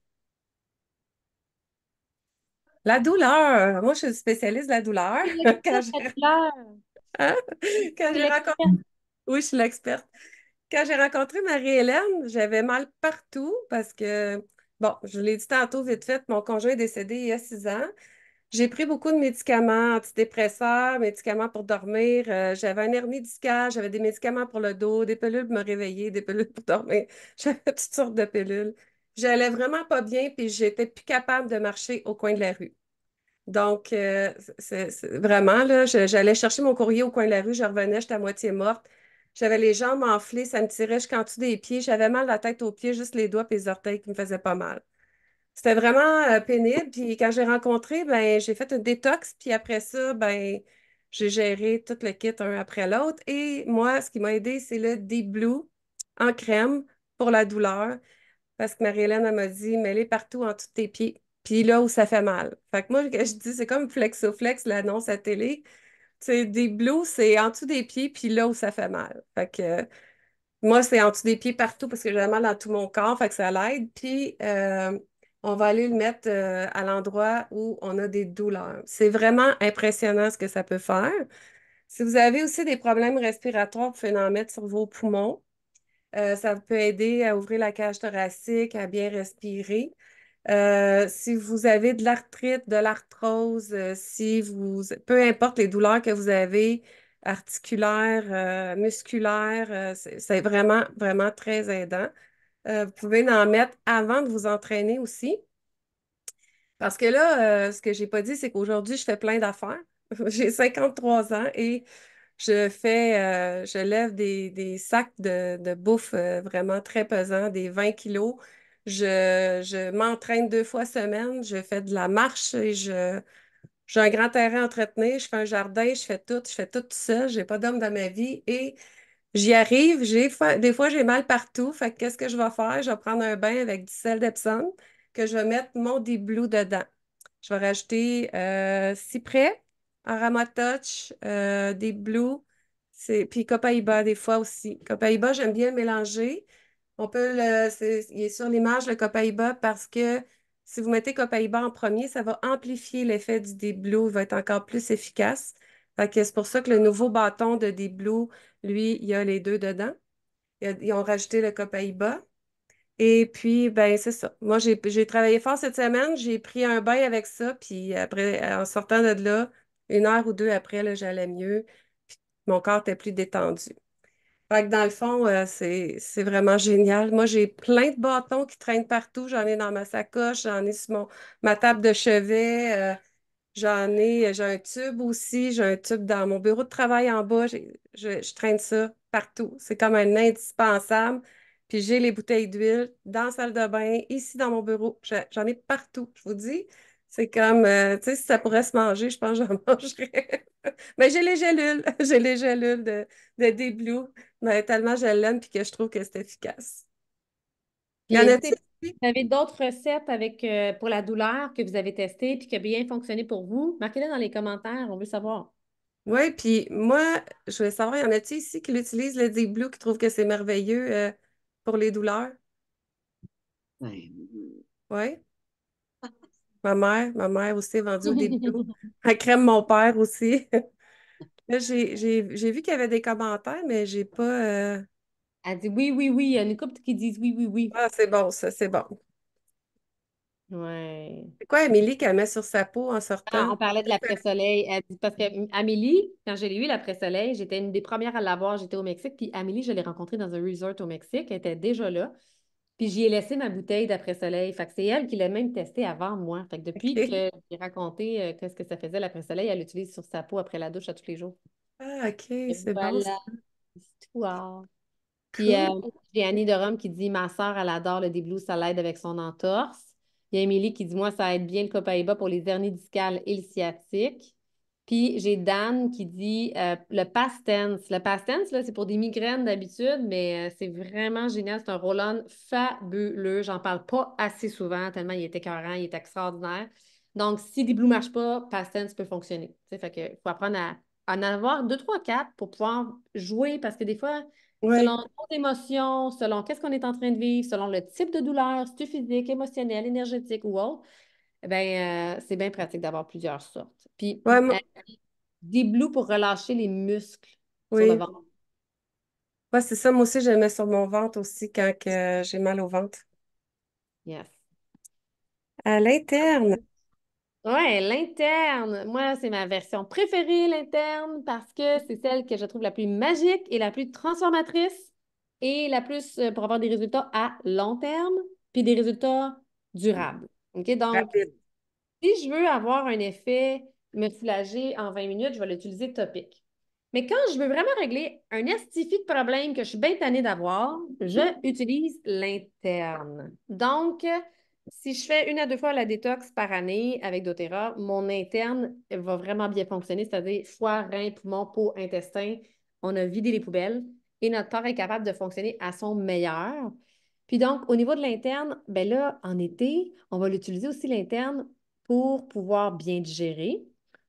La douleur. Moi, je suis spécialiste de la douleur. C'est Quand l'expert j'ai populaire. hein? Quand C'est j'ai rencontré. l'expert. Oui, je suis l'experte. Quand j'ai rencontré Marie-Hélène, j'avais mal partout parce que, bon, je l'ai dit tantôt vite fait, mon conjoint est décédé il y a 6 ans. J'ai pris beaucoup de médicaments, antidépresseurs, médicaments pour dormir. J'avais un hernie discale, j'avais des médicaments pour le dos, des pilules pour me réveiller, des pilules pour dormir. J'avais toutes sortes de pilules. J'allais vraiment pas bien, puis j'étais plus capable de marcher au coin de la rue. Donc, vraiment, là, j'allais chercher mon courrier au coin de la rue, je revenais, j'étais à moitié morte. J'avais les jambes enflées, ça me tirait jusqu'en dessous des pieds. J'avais mal la tête aux pieds, juste les doigts et les orteils qui me faisaient pas mal. C'était vraiment pénible. Puis quand j'ai rencontré, ben, j'ai fait une détox. Puis après ça, ben, j'ai géré tout le kit un après l'autre. Et moi, ce qui m'a aidé, c'est le Deep Blue en crème pour la douleur. Parce que Marie-Hélène, elle m'a dit, mets-les partout en dessous de tes pieds. Puis là où ça fait mal. Fait que moi, je dis, c'est comme Flexoflex, l'annonce à télé. Tu sais, Deep Blue, c'est en dessous des pieds, puis là où ça fait mal. Fait que moi, c'est en dessous des pieds partout parce que j'ai mal dans tout mon corps, fait que ça l'aide. Puis, on va aller le mettre à l'endroit où on a des douleurs. C'est vraiment impressionnant ce que ça peut faire. Si vous avez aussi des problèmes respiratoires, vous pouvez en mettre sur vos poumons. Ça peut aider à ouvrir la cage thoracique, à bien respirer. Si vous avez de l'arthrite, de l'arthrose, si vous, peu importe les douleurs que vous avez, articulaires, musculaires, c'est vraiment, vraiment très aidant. Vous pouvez en mettre avant de vous entraîner aussi. Parce que là, ce que j'ai pas dit, c'est qu'aujourd'hui, je fais plein d'affaires. J'ai 53 ans et je lève des sacs de bouffe vraiment très pesants, des 20 kilos. Je m'entraîne 2 fois semaine, je fais de la marche et j'ai un grand terrain à entretenir, je fais un jardin, je fais tout ça, j'ai pas d'homme dans ma vie et j'y arrive. Des fois, j'ai mal partout. Fait que qu'est-ce que je vais faire? Je vais prendre un bain avec du sel d'Epsom que je vais mettre mon Deep Blue dedans. Je vais rajouter cyprès, Arama Touch, des Blue, puis Copaiba des fois aussi. Copaiba, j'aime bien le mélanger. Il est sur l'image, le Copaiba, parce que si vous mettez Copaiba en premier, ça va amplifier l'effet du Deep Blue. Il va être encore plus efficace. Fait que c'est pour ça que le nouveau bâton de Deep Blue, lui, il y a les deux dedans. Ils ont rajouté le Copaiba. Et puis, ben, c'est ça. Moi, j'ai travaillé fort cette semaine. J'ai pris un bain avec ça. Puis après, en sortant de là, 1 heure ou 2 après, là, j'allais mieux. Puis mon corps était plus détendu. Fait que dans le fond, c'est vraiment génial. Moi, j'ai plein de bâtons qui traînent partout. J'en ai dans ma sacoche, j'en ai sur ma table de chevet. J'ai un tube aussi, j'ai un tube dans mon bureau de travail en bas, je traîne ça partout. C'est comme un indispensable. Puis j'ai les bouteilles d'huile dans la salle de bain, ici dans mon bureau. J'en ai partout, je vous dis. C'est comme, tu sais, si ça pourrait se manger, je pense que j'en mangerais. Mais j'ai les gélules, j'ai les gélules de Deblu. Mais tellement je l'aime puis que je trouve que c'est efficace. Puis Y en a-t-il? n'hésitez pas, si vous avez d'autres recettes avec, pour la douleur que vous avez testées puis qui a bien fonctionné pour vous. Marquez-les dans les commentaires, on veut savoir. Oui, puis moi, je voulais savoir, y en a-t-il ici qui l'utilisent, le Deep Blue, qui trouvent que c'est merveilleux pour les douleurs? Oui. Ma mère aussi est vendue au Deep Blue. La crème, mon père aussi. Là, j'ai vu qu'il y avait des commentaires, mais j'ai pas. Elle dit oui, oui, oui. Il y a une couple qui disent oui, oui, oui. Ah, c'est bon, ça, c'est bon. Ouais. C'est quoi, Amélie, qu'elle met sur sa peau en Ah, sortant? on parlait de l'après-soleil. Elle dit, parce que Amélie, quand j'ai eu l'après-soleil, j'étais une des premières à l'avoir. J'étais au Mexique. Puis Amélie, je l'ai rencontrée dans un resort au Mexique. Elle était déjà là. Puis j'y ai laissé ma bouteille d'après-soleil. Fait que c'est elle qui l'a même testé avant moi. Fait que depuis OK. que j'ai raconté qu'est-ce que ça faisait l'après-soleil, elle l'utilise sur sa peau après la douche à tous les jours. Ah, OK, Et c'est bon, ça. voilà, l'histoire. Puis Cool. j'ai Annie de Rome qui dit ma sœur, elle adore le déblouse, ça l'aide avec son entorse. Il y a Émilie qui dit moi, ça aide bien le copaïba pour les hernies discales et le sciatique. Puis j'ai Dan qui dit le Pastens. Le Pastens, là, c'est pour des migraines d'habitude, mais c'est vraiment génial. C'est un roll-on fabuleux. J'en parle pas assez souvent, tellement il est écœurant, il est extraordinaire. Donc, si des Blue ne marche pas, Pastens peut fonctionner. Tu sais, fait que faut apprendre à en avoir deux, trois, quatre pour pouvoir jouer parce que des fois, selon Oui, nos émotions, selon qu'est-ce qu'on est en train de vivre, selon le type de douleur, si c'est physique, émotionnel, énergétique ou autre, eh ben, c'est bien pratique d'avoir plusieurs sortes. Puis, ouais, des blues pour relâcher les muscles sur le oui. ventre. Ouais, c'est ça. Moi aussi, je le mets sur mon ventre aussi quand que j'ai mal au ventre. Yes. À l'interne. Ouais, l'interne. Moi, c'est ma version préférée, l'interne, parce que c'est celle que je trouve la plus magique et la plus transformatrice et la plus pour avoir des résultats à long terme, puis des résultats durables. OK? Donc, Rapide. si je veux avoir un effet, me soulager en 20 minutes, je vais l'utiliser topique. Mais quand je veux vraiment régler un estifi de problème que je suis bien tannée d'avoir, je utilise l'interne. Donc, si je fais une à deux fois la détox par année avec doTERRA, mon interne va vraiment bien fonctionner, c'est-à-dire foie, rein, poumon, peau, intestin. On a vidé les poubelles et notre corps est capable de fonctionner à son meilleur. Puis donc, au niveau de l'interne, ben là, en été, on va l'utiliser aussi l'interne pour pouvoir bien digérer,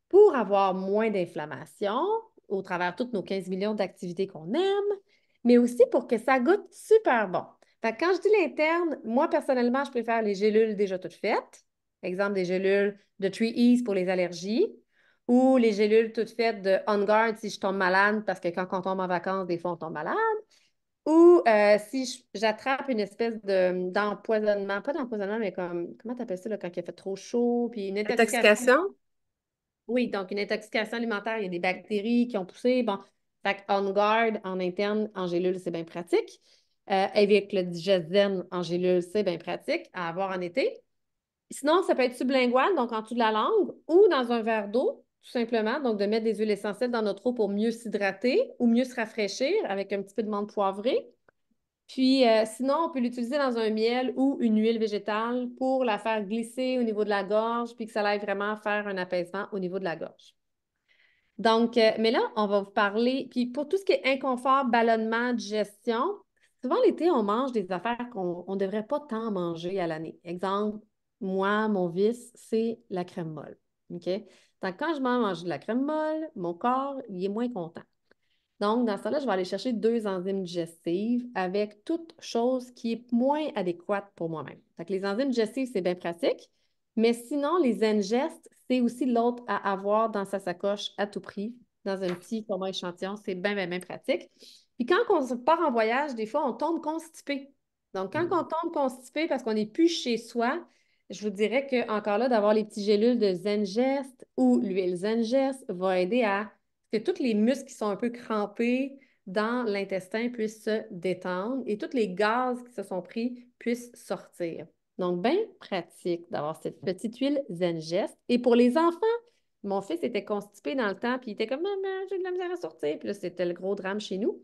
pour avoir moins d'inflammation au travers de tous nos 15 millions d'activités qu'on aime, mais aussi pour que ça goûte super bon. Fait que quand je dis l'interne, moi, personnellement, je préfère les gélules déjà toutes faites. Exemple, des gélules de 3 E's pour les allergies ou les gélules toutes faites de On Guard si je tombe malade, parce que quand on tombe en vacances, des fois, on tombe malade. Ou si j'attrape une espèce d'empoisonnement, pas d'empoisonnement, mais comme, comment tu appelles ça là, quand il a fait trop chaud, puis une intoxication. Intoxication? Oui, donc une intoxication alimentaire, il y a des bactéries qui ont poussé. Bon, fait que On Guard en interne, en gélule, c'est bien pratique. Avec le Digeszen en gélule, c'est bien pratique à avoir en été. Sinon, ça peut être sublingual, donc en dessous de la langue, ou dans un verre d'eau, tout simplement. Donc, de mettre des huiles essentielles dans notre eau pour mieux s'hydrater ou mieux se rafraîchir avec un petit peu de menthe poivrée. Puis, sinon, on peut l'utiliser dans un miel ou une huile végétale pour la faire glisser au niveau de la gorge, puis que ça aille vraiment faire un apaisement au niveau de la gorge. Donc, mais là, on va vous parler. Puis, pour tout ce qui est inconfort, ballonnement, digestion, souvent l'été, on mange des affaires qu'on ne devrait pas tant manger à l'année. Exemple, moi, mon vice, c'est la crème molle. OK? Donc, quand je mange de la crème molle, mon corps, il est moins content. Donc, dans ce cas-là, je vais aller chercher deux enzymes digestives avec toute chose qui est moins adéquate pour moi-même. Fait que les enzymes digestives, c'est bien pratique, mais sinon, les ingestes, c'est aussi l'autre à avoir dans sa sacoche à tout prix, dans un petit format échantillon. C'est bien, bien, bien pratique. Puis quand on part en voyage, des fois, on tombe constipé. Donc, quand on tombe constipé parce qu'on n'est plus chez soi, je vous dirais que encore là, d'avoir les petits gélules de Zengest ou l'huile Zengest va aider à que tous les muscles qui sont un peu crampés dans l'intestin puissent se détendre et tous les gaz qui se sont pris puissent sortir. Donc, bien pratique d'avoir cette petite huile Zengest. Et pour les enfants, mon fils était constipé dans le temps, puis il était comme, maman, j'ai de la misère à sortir. Puis là, c'était le gros drame chez nous.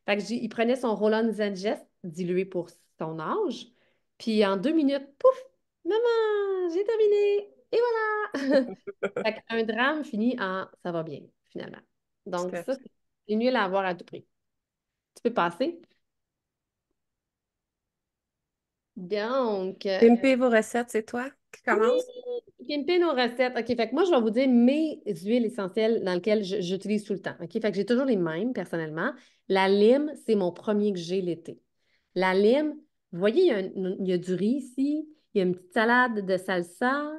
Fait que il prenait son Roll-On Zengest, dilué pour son âge, puis en 2 minutes, pouf, maman, j'ai terminé. Et voilà! Fait qu'un drame finit en ça va bien, finalement. Tout Donc, à ça, fait. c'est nul à avoir à tout prix. Tu peux passer. Donc, Pimpez vos recettes, c'est toi qui oui, commence? pimper nos recettes. OK, fait que moi, je vais vous dire mes huiles essentielles dans lesquelles j'utilise tout le temps. OK, fait que j'ai toujours les mêmes, personnellement. La lime, c'est mon premier que j'ai l'été. La lime, vous voyez, il y a du riz ici, il y a une petite salade de salsa,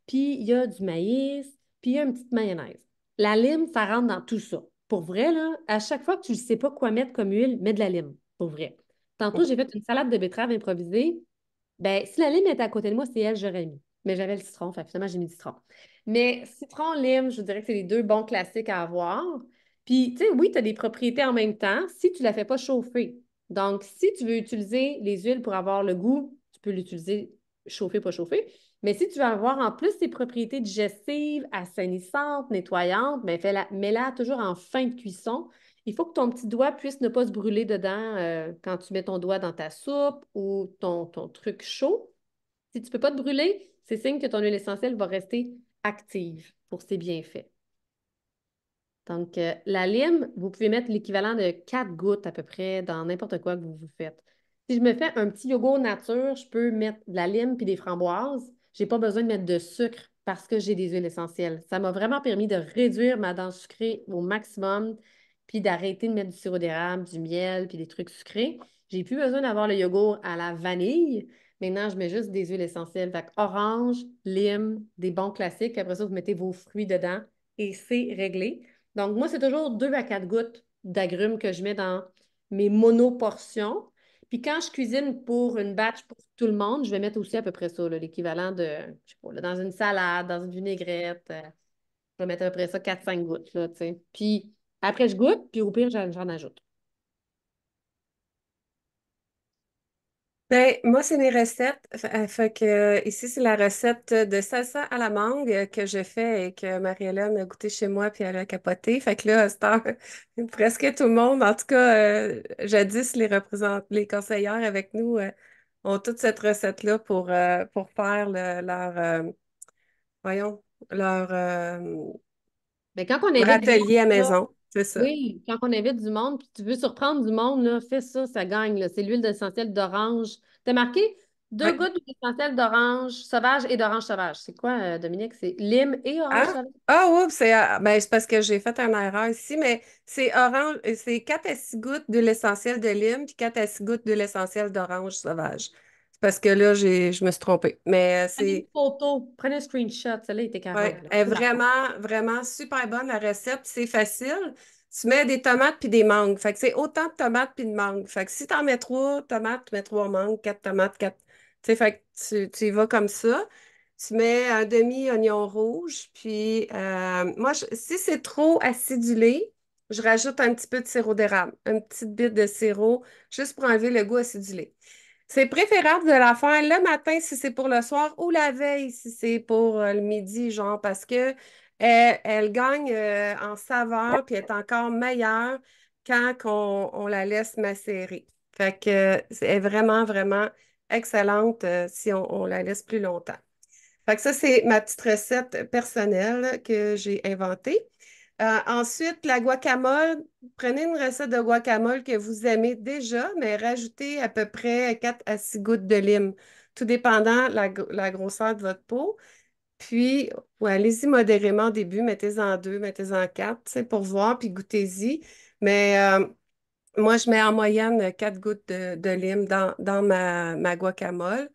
puis il y a du maïs, puis il y a une petite mayonnaise. La lime, ça rentre dans tout ça. Pour vrai, là, à chaque fois que tu ne sais pas quoi mettre comme huile, mets de la lime. Pour vrai. Tantôt, j'ai fait une salade de betterave improvisée. Ben, si la lime était à côté de moi, c'est elle, j'aurais mis. Mais j'avais le citron, fait que finalement, j'ai mis du citron. Mais citron, lime, je dirais que c'est les deux bons classiques à avoir. Puis, tu sais, oui, tu as des propriétés en même temps si tu ne la fais pas chauffer. Donc, si tu veux utiliser les huiles pour avoir le goût, tu peux l'utiliser chauffé, pas chauffé. Mais si tu veux avoir en plus ses propriétés digestives, assainissantes, nettoyantes, ben mets-la toujours en fin de cuisson. Il faut que ton petit doigt puisse ne pas se brûler dedans quand tu mets ton doigt dans ta soupe ou ton truc chaud. Si tu ne peux pas te brûler, c'est signe que ton huile essentielle va rester active pour ses bienfaits. Donc, la lime, vous pouvez mettre l'équivalent de 4 gouttes à peu près dans n'importe quoi que vous faites. Si je me fais un petit yogourt nature, je peux mettre de la lime puis des framboises. Je n'ai pas besoin de mettre de sucre parce que j'ai des huiles essentielles. Ça m'a vraiment permis de réduire ma dent sucrée au maximum puis d'arrêter de mettre du sirop d'érable, du miel puis des trucs sucrés. J'ai plus besoin d'avoir le yogourt à la vanille. Maintenant, je mets juste des huiles essentielles. Fait que orange, lime, des bons classiques. Après ça, vous mettez vos fruits dedans et c'est réglé. Donc, moi, c'est toujours 2 à 4 gouttes d'agrumes que je mets dans mes monoportions. Puis quand je cuisine pour une batch pour tout le monde, je vais mettre aussi à peu près ça, là, l'équivalent de, je sais pas, là, dans une salade, dans une vinaigrette. Je vais mettre à peu près ça 4 5 gouttes, là, tu sais. Puis après, je goûte, puis au pire, j'en ajoute. Ben, moi, c'est mes recettes. Fait que, ici, c'est la recette de salsa à la mangue que je fais et que Marie-Hélène a goûté chez moi puis elle a capoté. Fait que là, à cette heure, presque tout le monde, en tout cas, jadis, les conseillères avec nous, ont toute cette recette-là pour faire voyons, leur, Mais quand on leur invite du monde, atelier à là, maison. C'est ça. oui, quand on invite du monde, puis tu veux surprendre du monde, là, fais ça, ça gagne, là. C'est l'huile essentielle d'orange. T'as marqué 2 gouttes d'huile essentielle d'orange sauvage et d'orange sauvage. C'est quoi, Dominique? C'est lime et orange Ah, sauvage? ah oups, ben, c'est parce que j'ai fait une erreur ici, mais c'est orange, c'est 4 à 6 gouttes de l'essentiel de lime puis 4 à 6 gouttes de l'essentiel d'orange sauvage. C'est parce que là, je me suis trompée. Mais Prenez une c'est photo, prenez un screenshot. Celle-là était ouais, 40, là. elle est C'est la- vraiment, vraiment super bonne la recette. C'est facile. Tu mets des tomates puis des mangues. Fait que c'est autant de tomates puis de mangues. Fait que si t'en mets 3 tomates, tu mets 3 mangues, 4 tomates, 4. Tu sais, fait que tu y vas comme ça. Tu mets un demi-oignon rouge. Puis moi, si c'est trop acidulé, je rajoute un petit peu de sirop d'érable. Une petite bite de sirop, juste pour enlever le goût acidulé. C'est préférable de la faire le matin si c'est pour le soir ou la veille si c'est pour le midi, genre, parce que elle gagne en saveur puis elle est encore meilleure quand on la laisse macérer. Fait que elle est vraiment, vraiment excellente si on la laisse plus longtemps. Fait que ça, c'est ma petite recette personnelle que j'ai inventée. Ensuite, la guacamole. Prenez une recette de guacamole que vous aimez déjà, mais rajoutez à peu près 4 à 6 gouttes de lime, tout dépendant la grosseur de votre peau. Puis, ouais, allez-y modérément au début, mettez-en 2, mettez-en 4, c'est pour voir, puis goûtez-y. Mais moi, je mets en moyenne 4 gouttes de lime dans ma guacamole.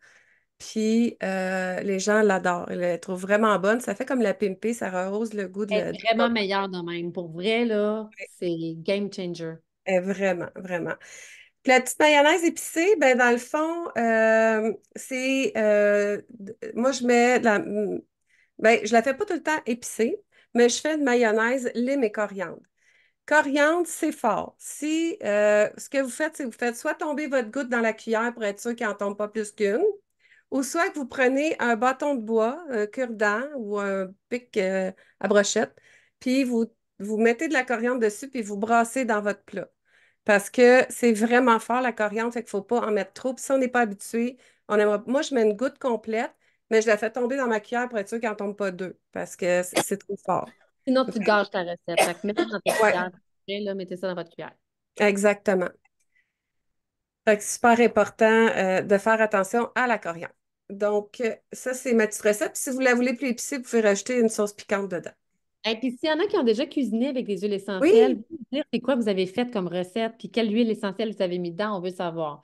Puis les gens l'adorent. Ils la trouvent vraiment bonne. Ça fait comme la pimpée, ça rehausse le goût de Elle est vraiment meilleure de même. Pour vrai, là, c'est game changer. vraiment, vraiment. Puis la petite mayonnaise épicée, ben dans le fond, c'est moi je mets ben je la fais pas tout le temps épicée, mais je fais une mayonnaise lime et coriandre. Coriandre, c'est fort. Si ce que vous faites, c'est que vous faites soit tomber votre goutte dans la cuillère pour être sûr qu'il n'en tombe pas plus qu'une, ou soit que vous prenez un bâton de bois, un cure-dent ou un pic à brochette, puis vous mettez de la coriandre dessus, puis vous brassez dans votre plat. Parce que c'est vraiment fort, la coriandre, fait qu'il ne faut pas en mettre trop. Puis si on n'est pas habitué, moi, je mets une goutte complète, mais je la fais tomber dans ma cuillère pour être sûr qu'elle n'en tombe pas deux, parce que c'est trop fort. Sinon, tu gâches ta recette. Fait que mettez dans ta Ouais, cuillère. Après, là, mettez ça dans votre cuillère. exactement. Fait que c'est super important de faire attention à la coriandre. Donc, ça, c'est ma petite recette. Puis si vous la voulez plus épicée, vous pouvez rajouter une sauce piquante dedans. Et puis, s'il y en a qui ont déjà cuisiné avec des huiles essentielles, Oui, vous pouvez nous dire c'est quoi vous avez fait comme recette, puis quelle huile essentielle vous avez mis dedans, on veut savoir.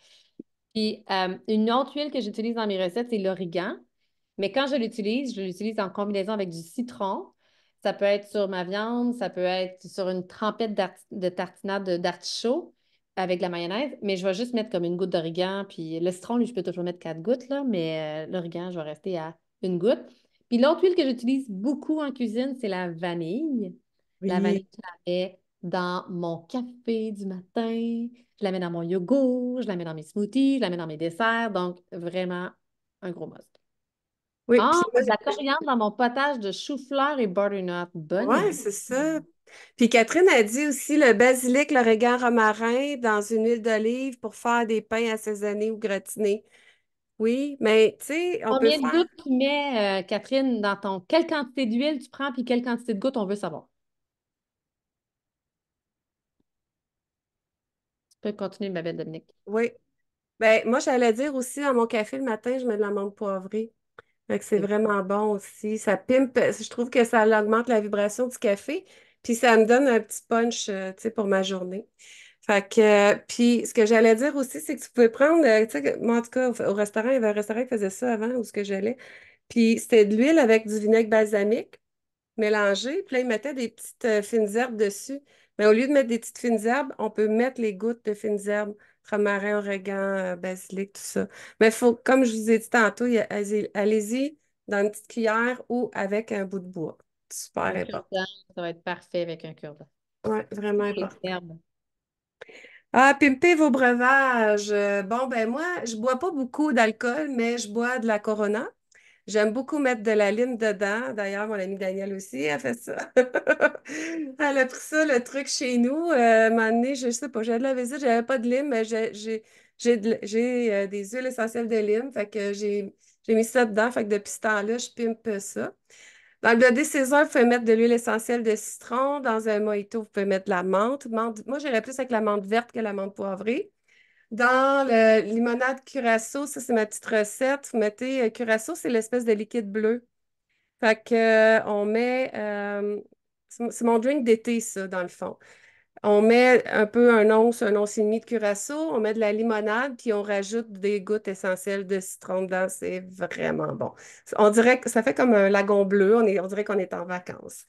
Puis, une autre huile que j'utilise dans mes recettes, c'est l'origan. Mais quand je l'utilise en combinaison avec du citron. Ça peut être sur ma viande, ça peut être sur une trempette de tartinade d'artichaut avec de la mayonnaise. Mais je vais juste mettre comme une goutte d'origan. Puis le citron, lui, je peux toujours mettre 4 gouttes, là, mais l'origan, je vais rester à une goutte. Puis l'autre huile que j'utilise beaucoup en cuisine, c'est la vanille. La vanille, oui. je la mets dans mon café du matin, je la mets dans mon yogourt, je la mets dans mes smoothies, je la mets dans mes desserts. Donc, vraiment un gros must. Oui, Ah, puis moi, de la coriandre dans mon potage de chou-fleur et butternut. Bonne ouais, idée. c'est ça. Puis Catherine a dit aussi le basilic, l'origan romarin dans une huile d'olive pour faire des pains assaisonnés ou gratinés. Oui, mais tu sais, on peut Combien de faire. gouttes tu mets, Catherine, dans ton... Quelle quantité d'huile tu prends puis quelle quantité de gouttes on veut savoir? Tu peux continuer, ma belle Dominique. Oui. Ben, moi, j'allais dire aussi dans mon café le matin, je mets de l'amande poivrée. Fait que c'est C'est vraiment bon aussi. Ça pimpe, je trouve que ça augmente la vibration du café, puis ça me donne un petit punch, tu sais, pour ma journée. Fait que, puis ce que j'allais dire aussi, c'est que tu pouvais prendre, tu sais, moi en tout cas, au restaurant, il y avait un restaurant qui faisait ça avant, où ce que j'allais. Puis c'était de l'huile avec du vinaigre balsamique mélangé, puis là, ils mettaient des petites fines herbes dessus. Mais au lieu de mettre des petites fines herbes, on peut mettre les gouttes de fines herbes, romarin, origan, basilic, tout ça. Mais il faut, comme je vous ai dit tantôt, allez-y dans une petite cuillère ou avec un bout de bois. Super un important. cure-dent, ça va être parfait avec un cure-dent. Oui, vraiment Pour les important. herbes. Ah, pimper vos breuvages. Bon, ben moi, je bois pas beaucoup d'alcool, mais je bois de la Corona. J'aime beaucoup mettre de la lime dedans. D'ailleurs, mon amie Danielle aussi a fait ça. Elle a pris ça, le truc chez nous. Un moment donné, je sais pas, j'avais de la visite, j'avais pas de lime, mais j'ai des huiles essentielles de lime. Fait que j'ai mis ça dedans. Fait que depuis ce temps-là, je pimpe ça. Dans le blé César, vous pouvez mettre de l'huile essentielle de citron. Dans un mojito, vous pouvez mettre de la menthe. Moi, j'irais plus avec la menthe verte que la menthe poivrée. Dans le limonade curaçao, ça, c'est ma petite recette. Vous mettez curaçao, c'est l'espèce de liquide bleu. Fait que, on met, c'est mon drink d'été, ça, dans le fond. On met un peu un once et demi de curaçao, on met de la limonade, puis on rajoute des gouttes essentielles de citron dedans. C'est vraiment bon. On dirait que ça fait comme un lagon bleu. On dirait qu'on est en vacances.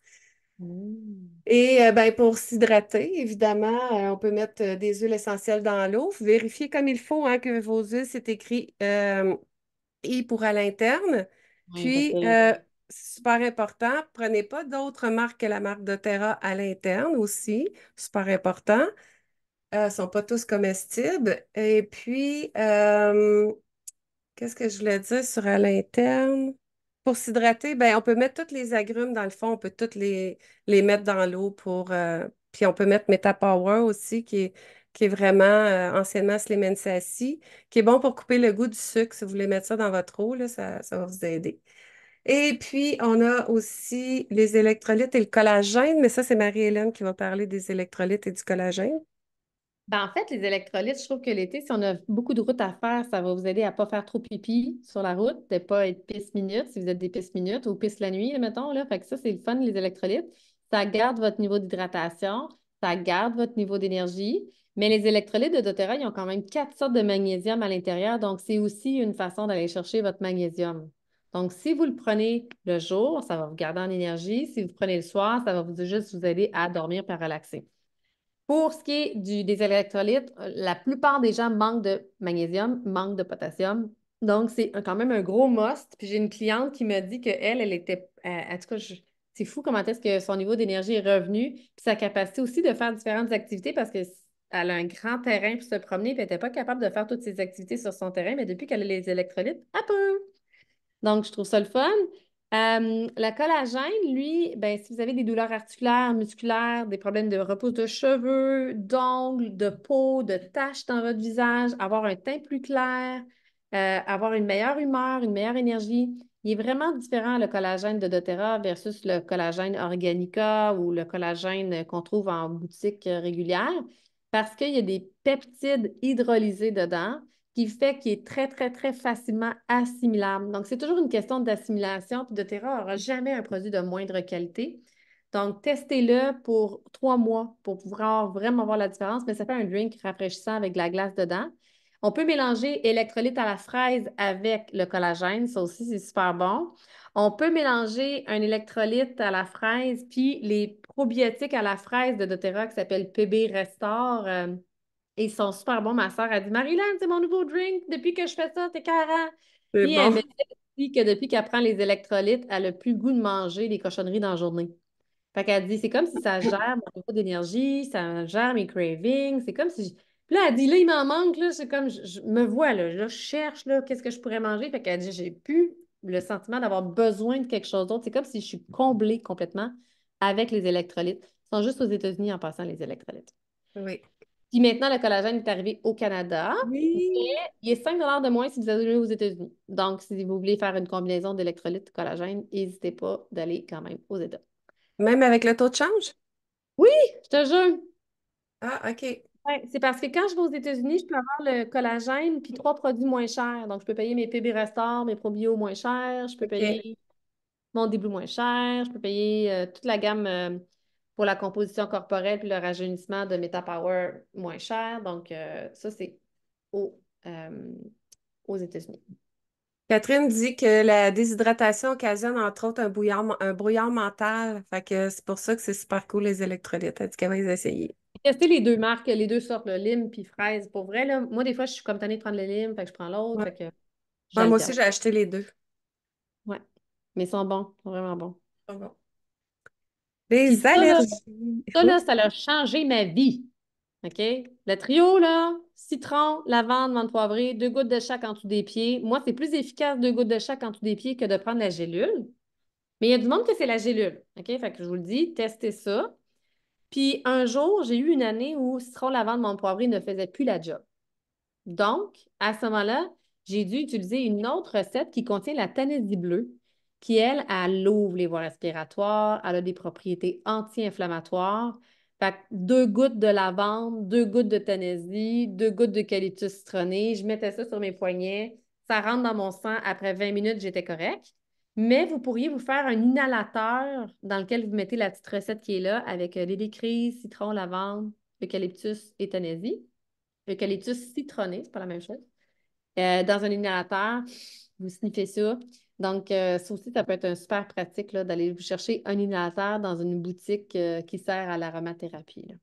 Mm. Et ben, pour s'hydrater, évidemment, on peut mettre des huiles essentielles dans l'eau. Vérifiez comme il faut hein, que vos huiles, c'est écrit et pour à l'interne. Oui, parce que Puis, c'est super important, prenez pas d'autres marques que la marque doTERRA à l'interne aussi. Super important. Ils ne sont pas tous comestibles. Et puis, qu'est-ce que je voulais dire sur à l'interne? Pour s'hydrater, ben, on peut mettre tous les agrumes dans le fond, on peut tous les mettre dans l'eau pour. Puis on peut mettre Metapower aussi, qui est vraiment anciennement Slim Sassy, qui est bon pour couper le goût du sucre. Si vous voulez mettre ça dans votre eau, là, ça va vous aider. Et puis, on a aussi les électrolytes et le collagène, mais ça, c'est Marie-Hélène qui va parler des électrolytes et du collagène. ben, en fait, les électrolytes, je trouve que l'été, si on a beaucoup de routes à faire, ça va vous aider à ne pas faire trop pipi sur la route, de ne pas être pisse-minute si vous êtes des pisse-minutes ou pisse la nuit, là, mettons. Là. Fait que ça, c'est le fun, les électrolytes. Ça garde votre niveau d'hydratation, ça garde votre niveau d'énergie. Mais les électrolytes de doTERRA, ils ont quand même 4 sortes de magnésium à l'intérieur. Donc, c'est aussi une façon d'aller chercher votre magnésium. Donc, si vous le prenez le jour, ça va vous garder en énergie. Si vous prenez le soir, ça va juste vous aider à dormir et à relaxer. Pour ce qui est des électrolytes, la plupart des gens manquent de magnésium, manquent de potassium. Donc, c'est quand même un gros must. Puis j'ai une cliente qui m'a dit qu'elle, elle était. En tout cas, c'est fou comment est-ce que son niveau d'énergie est revenu. Puis sa capacité aussi de faire différentes activités parce qu'elle a un grand terrain pour se promener. Puis elle n'était pas capable de faire toutes ses activités sur son terrain. Mais depuis qu'elle a les électrolytes, elle peut. Donc, je trouve ça le fun. Le collagène, lui, ben, si vous avez des douleurs articulaires, musculaires, des problèmes de repousse de cheveux, d'ongles, de peau, de taches dans votre visage, avoir un teint plus clair, avoir une meilleure humeur, une meilleure énergie, il est vraiment différent le collagène de doTERRA versus le collagène Organica ou le collagène qu'on trouve en boutique régulière parce qu'il y a des peptides hydrolysés dedans qui fait qu'il est très, très, très facilement assimilable. Donc, c'est toujours une question d'assimilation. Puis doTERRA n'aura jamais un produit de moindre qualité. Donc, testez-le pour 3 mois pour pouvoir vraiment voir la différence. Mais ça fait un drink rafraîchissant avec de la glace dedans. On peut mélanger électrolyte à la fraise avec le collagène. Ça aussi, c'est super bon. On peut mélanger un électrolyte à la fraise puis les probiotiques à la fraise de doTERRA qui s'appelle PB Restore. Et ils sont super bons. Ma soeur a dit, Marilyn, c'est mon nouveau drink. Depuis que je fais ça, t'es carré. C'est Puis elle bon. me dit aussi que depuis qu'elle prend les électrolytes, elle n'a plus le goût de manger des cochonneries dans la journée. Fait qu'elle dit, c'est comme si ça gère mon niveau d'énergie, ça gère mes cravings, c'est comme si... Puis là, elle dit, là, il m'en manque, là, c'est comme, je me vois, là, je cherche, là, qu'est-ce que je pourrais manger. Fait qu'elle dit, j'ai plus le sentiment d'avoir besoin de quelque chose d'autre. C'est comme si je suis comblée complètement avec les électrolytes. Ils sont juste aux États-Unis en passant, les électrolytes. Oui. Puis maintenant, le collagène est arrivé au Canada, mais Oui. il est 5 de moins si vous allez aux États-Unis. Donc, si vous voulez faire une combinaison d'électrolytes collagène, n'hésitez pas d'aller quand même aux États. Même avec le taux de change? Oui, je te jure. Ah, OK. Ouais, c'est parce que quand je vais aux États-Unis, je peux avoir le collagène puis trois produits moins chers. Donc, je peux payer mes PB Restore, mes probio moins chers, je peux OK. payer mon Dblue moins cher, je peux payer toute la gamme pour la composition corporelle puis le rajeunissement de MetaPower moins cher. Donc, ça, c'est au, euh, aux États-Unis. Catherine dit que la déshydratation occasionne entre autres un brouillard mental. Fait que c'est pour ça que c'est super cool les électrolytes. Elle dit qu'elle va les essayer. J'ai testé les deux marques, les deux sortes, le lime puis fraise. Pour vrai, là, moi, des fois, je suis comme tannée de prendre le lime, fait que je prends l'autre, Ouais. fait que Ouais, moi j'alterne. aussi, j'ai acheté les deux. Ouais. Mais ils sont bons, ils sont vraiment bons. Ah bon. Puis Les allergies. ça, Oui. là, ça a changé ma vie. OK? Le trio, là, citron, lavande, menthe poivrée, 2 gouttes de chaque en dessous des pieds. Moi, c'est plus efficace 2 gouttes de chaque en dessous des pieds que de prendre la gélule. Mais il y a du monde que c'est la gélule. OK? Fait que je vous le dis, testez ça. Puis un jour, j'ai eu une année où citron, lavande, menthe poivrée ne faisait plus la job. Donc, à ce moment-là, j'ai dû utiliser une autre recette qui contient la tanaisie bleue, qui, elle ouvre les voies respiratoires, elle a des propriétés anti-inflammatoires. Fait que 2 gouttes de lavande, 2 gouttes de tanaisie, 2 gouttes d'eucalyptus citronné. Je mettais ça sur mes poignets. Ça rentre dans mon sang. Après 20 minutes, j'étais correct. Mais vous pourriez vous faire un inhalateur dans lequel vous mettez la petite recette qui est là avec l'hélicryse, citron, lavande, eucalyptus et tanaisie. Eucalyptus citronné, c'est pas la même chose. Dans un inhalateur, vous sniffez ça. Donc, ça aussi, ça peut être un super pratique là, d'aller vous chercher un inhalateur dans une boutique qui sert à l'aromathérapie, là.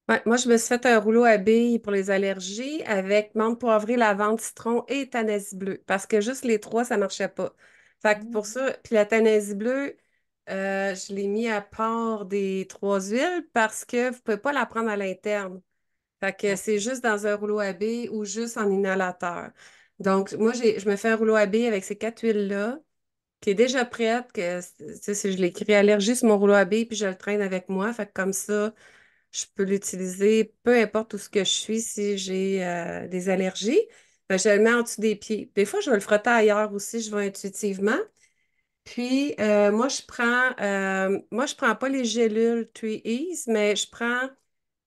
Ouais, moi, je me suis fait un rouleau à billes pour les allergies avec menthe poivrée, lavande, citron et tanaisie bleue. Parce que juste les trois, ça marchait pas. Fait que pour Mm. ça, puis la tanaisie bleue, je l'ai mis à part des trois huiles parce que vous pouvez pas la prendre à l'interne. Fait que Ouais. c'est juste dans un rouleau à billes ou juste en inhalateur. Donc, moi, je me fais un rouleau à billes avec ces quatre huiles-là, qui est déjà prête, que, tu sais, si je l'écris allergie sur mon rouleau à billes, puis je le traîne avec moi. Fait que comme ça, je peux l'utiliser peu importe où ce que je suis si j'ai des allergies. Ben, je le mets en dessous des pieds. Des fois, je vais le frotter ailleurs aussi, je vais intuitivement. Puis, moi, je prends pas les gélules 3Ease, mais je prends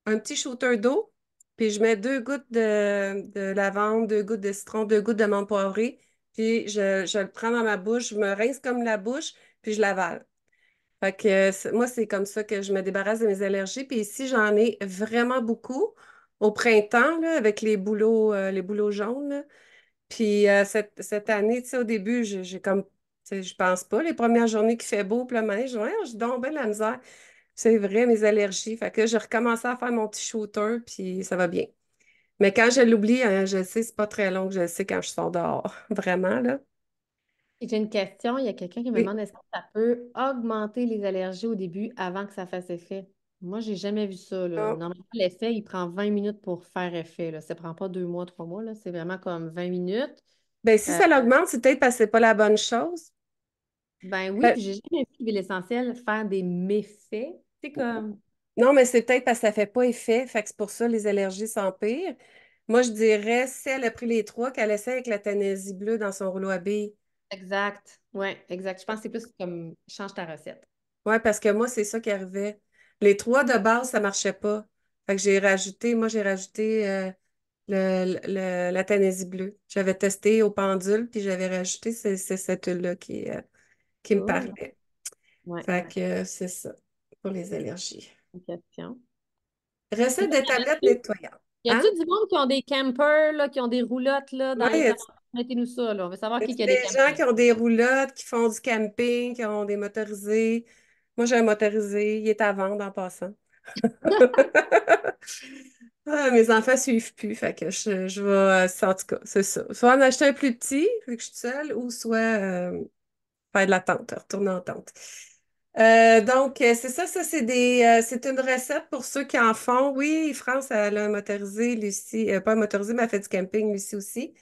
un petit shooter d'eau, puis je mets 2 gouttes de lavande, 2 gouttes de citron, 2 gouttes de menthe poivrée, puis je le prends dans ma bouche, je me rince comme la bouche, puis je l'avale. Fait que moi, c'est comme ça que je me débarrasse de mes allergies. Puis ici, j'en ai vraiment beaucoup au printemps, là, avec les bouleaux jaunes, là. Puis cette année, tu sais, au début, j'ai comme, tu sais, je pense pas, les premières journées qu'il fait beau, puis le matin, je dis, ouais, j'ai donc bien de la misère. C'est vrai, mes allergies. Fait que j'ai recommencé à faire mon petit shooter, puis ça va bien. Mais quand je l'oublie, je sais, c'est pas très long que je le sais quand je sors dehors. Vraiment, là. Et j'ai une question. Il y a quelqu'un qui me Oui. demande est-ce que ça peut augmenter les allergies au début avant que ça fasse effet? Moi, j'ai jamais vu ça, là. Non. Normalement, l'effet, il prend 20 minutes pour faire effet, là. Ça prend pas 2 mois, 3 mois, là. C'est vraiment comme 20 minutes. Ben, si Euh, ça l'augmente, c'est peut-être parce que c'est pas la bonne chose. ben oui, Euh, puis j'ai jamais vu l'huile essentielle faire des méfaits. C'est comme. Non, mais c'est peut-être parce que ça fait pas effet. Fait que c'est pour ça les allergies s'empirent. Moi, je dirais, si elle a pris les trois, qu'elle essaie avec la Tennessee bleue dans son rouleau à billes. Exact. Oui, exact. Je pense que c'est plus comme change ta recette. Ouais, parce que moi, c'est ça qui arrivait. Les trois de base, ça marchait pas. Fait que j'ai rajouté la Tennessee bleue. J'avais testé au pendule, puis j'avais rajouté cette huile-là qui me Cool. parlait. Oui, Fait que c'est ça pour les allergies. une question. Puis Recette là, de tablettes nettoyantes. y Hein? a-tu du monde qui ont des campers, là, qui ont des roulottes là, dans les Ouais, temps? Mettez-nous ça, là. On veut savoir y qui a a des des gens campers. qui ont des roulottes, qui font du camping, qui ont des motorisés. Moi, j'ai un motorisé. Il est à vendre en passant. Ah, mes enfants suivent plus, fait que je vais, en tout cas, c'est ça. Soit en acheter un plus petit, vu que je suis seule, ou soit faire de la tente, retourner en tente. C'est ça, c'est une recette pour ceux qui en font. Oui, France, elle a un motorisé, Lucie, pas un motorisé, mais elle fait du camping, Lucie aussi.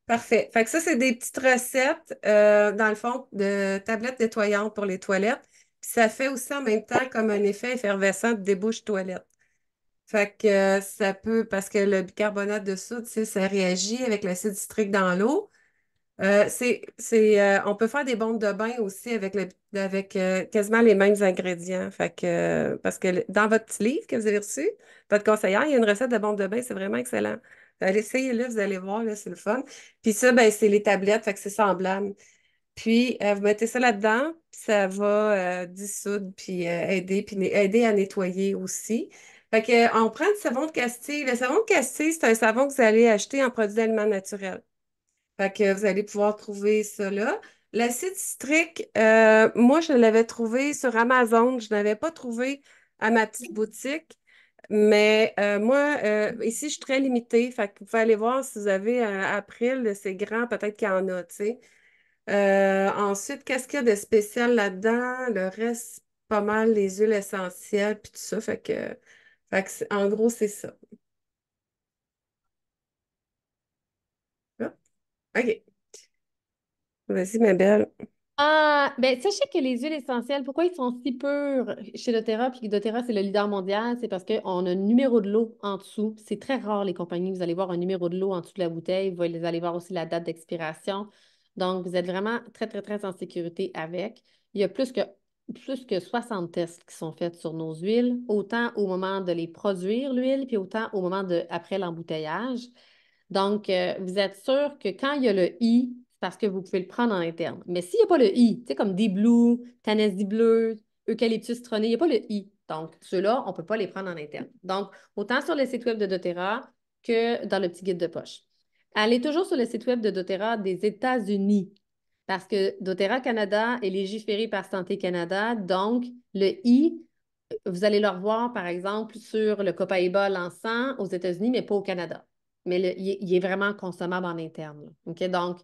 Parfait. Fait que ça, c'est des petites recettes, dans le fond, de tablettes nettoyantes pour les toilettes. Puis ça fait aussi en même temps comme un effet effervescent de débouche toilette. Fait que ça peut, parce que le bicarbonate de soude, tu sais, ça réagit avec l'acide citrique dans l'eau. On peut faire des bombes de bain aussi avec quasiment les mêmes ingrédients. Fait que, parce que dans votre petit livre que vous avez reçu, votre conseillère, il y a une recette de bombes de bain, c'est vraiment excellent. Allez, essayez-le, vous allez voir, là, c'est le fun. Puis ça, ben, c'est les tablettes, fait que c'est semblable. Puis, vous mettez ça là-dedans, puis ça va dissoudre, puis aider à nettoyer aussi. Fait que, on prend du savon de Castille. Le savon de Castille, c'est un savon que vous allez acheter en produit d'aliments naturels. Fait que vous allez pouvoir trouver ça là. L'acide citrique, moi, je l'avais trouvé sur Amazon. Je ne l'avais pas trouvé à ma petite boutique. Mais moi, ici, je suis très limitée. Fait que vous pouvez aller voir si vous avez un April, c'est grand, peut-être qu'il y en a, tu sais. Ensuite, qu'est-ce qu'il y a de spécial là-dedans? Le reste, pas mal les huiles essentielles, puis tout ça. En gros, c'est ça. Ah, OK. Vas-y, ma belle. Ah, ben, sachez que les huiles essentielles, pourquoi ils sont si purs chez doTERRA, puis que doTERRA, c'est le leader mondial, c'est parce qu'on a un numéro de l'eau en dessous. C'est très rare, les compagnies. Vous allez voir un numéro de l'eau en dessous de la bouteille. Vous allez voir aussi la date d'expiration. Donc, vous êtes vraiment très, très, très en sécurité avec. Il y a plus que 60 tests qui sont faits sur nos huiles, autant au moment de les produire, l'huile, puis autant au moment de, après l'embouteillage. Donc, vous êtes sûr que quand il y a le I, c'est parce que vous pouvez le prendre en interne. Mais s'il n'y a pas le I, tu sais, comme des Blue, Tennessee Bleu, Eucalyptus citronné, il n'y a pas le I. Donc, ceux-là, on ne peut pas les prendre en interne. Donc, autant sur le site web de doTERRA que dans le petit guide de poche. Allez toujours sur le site web de doTERRA des États-Unis parce que doTERRA Canada est légiféré par Santé Canada. Donc, le I, vous allez le revoir, par exemple, sur le Copaiba l'encens aux États-Unis, mais pas au Canada. Mais il est vraiment consommable en interne, là. OK? Donc,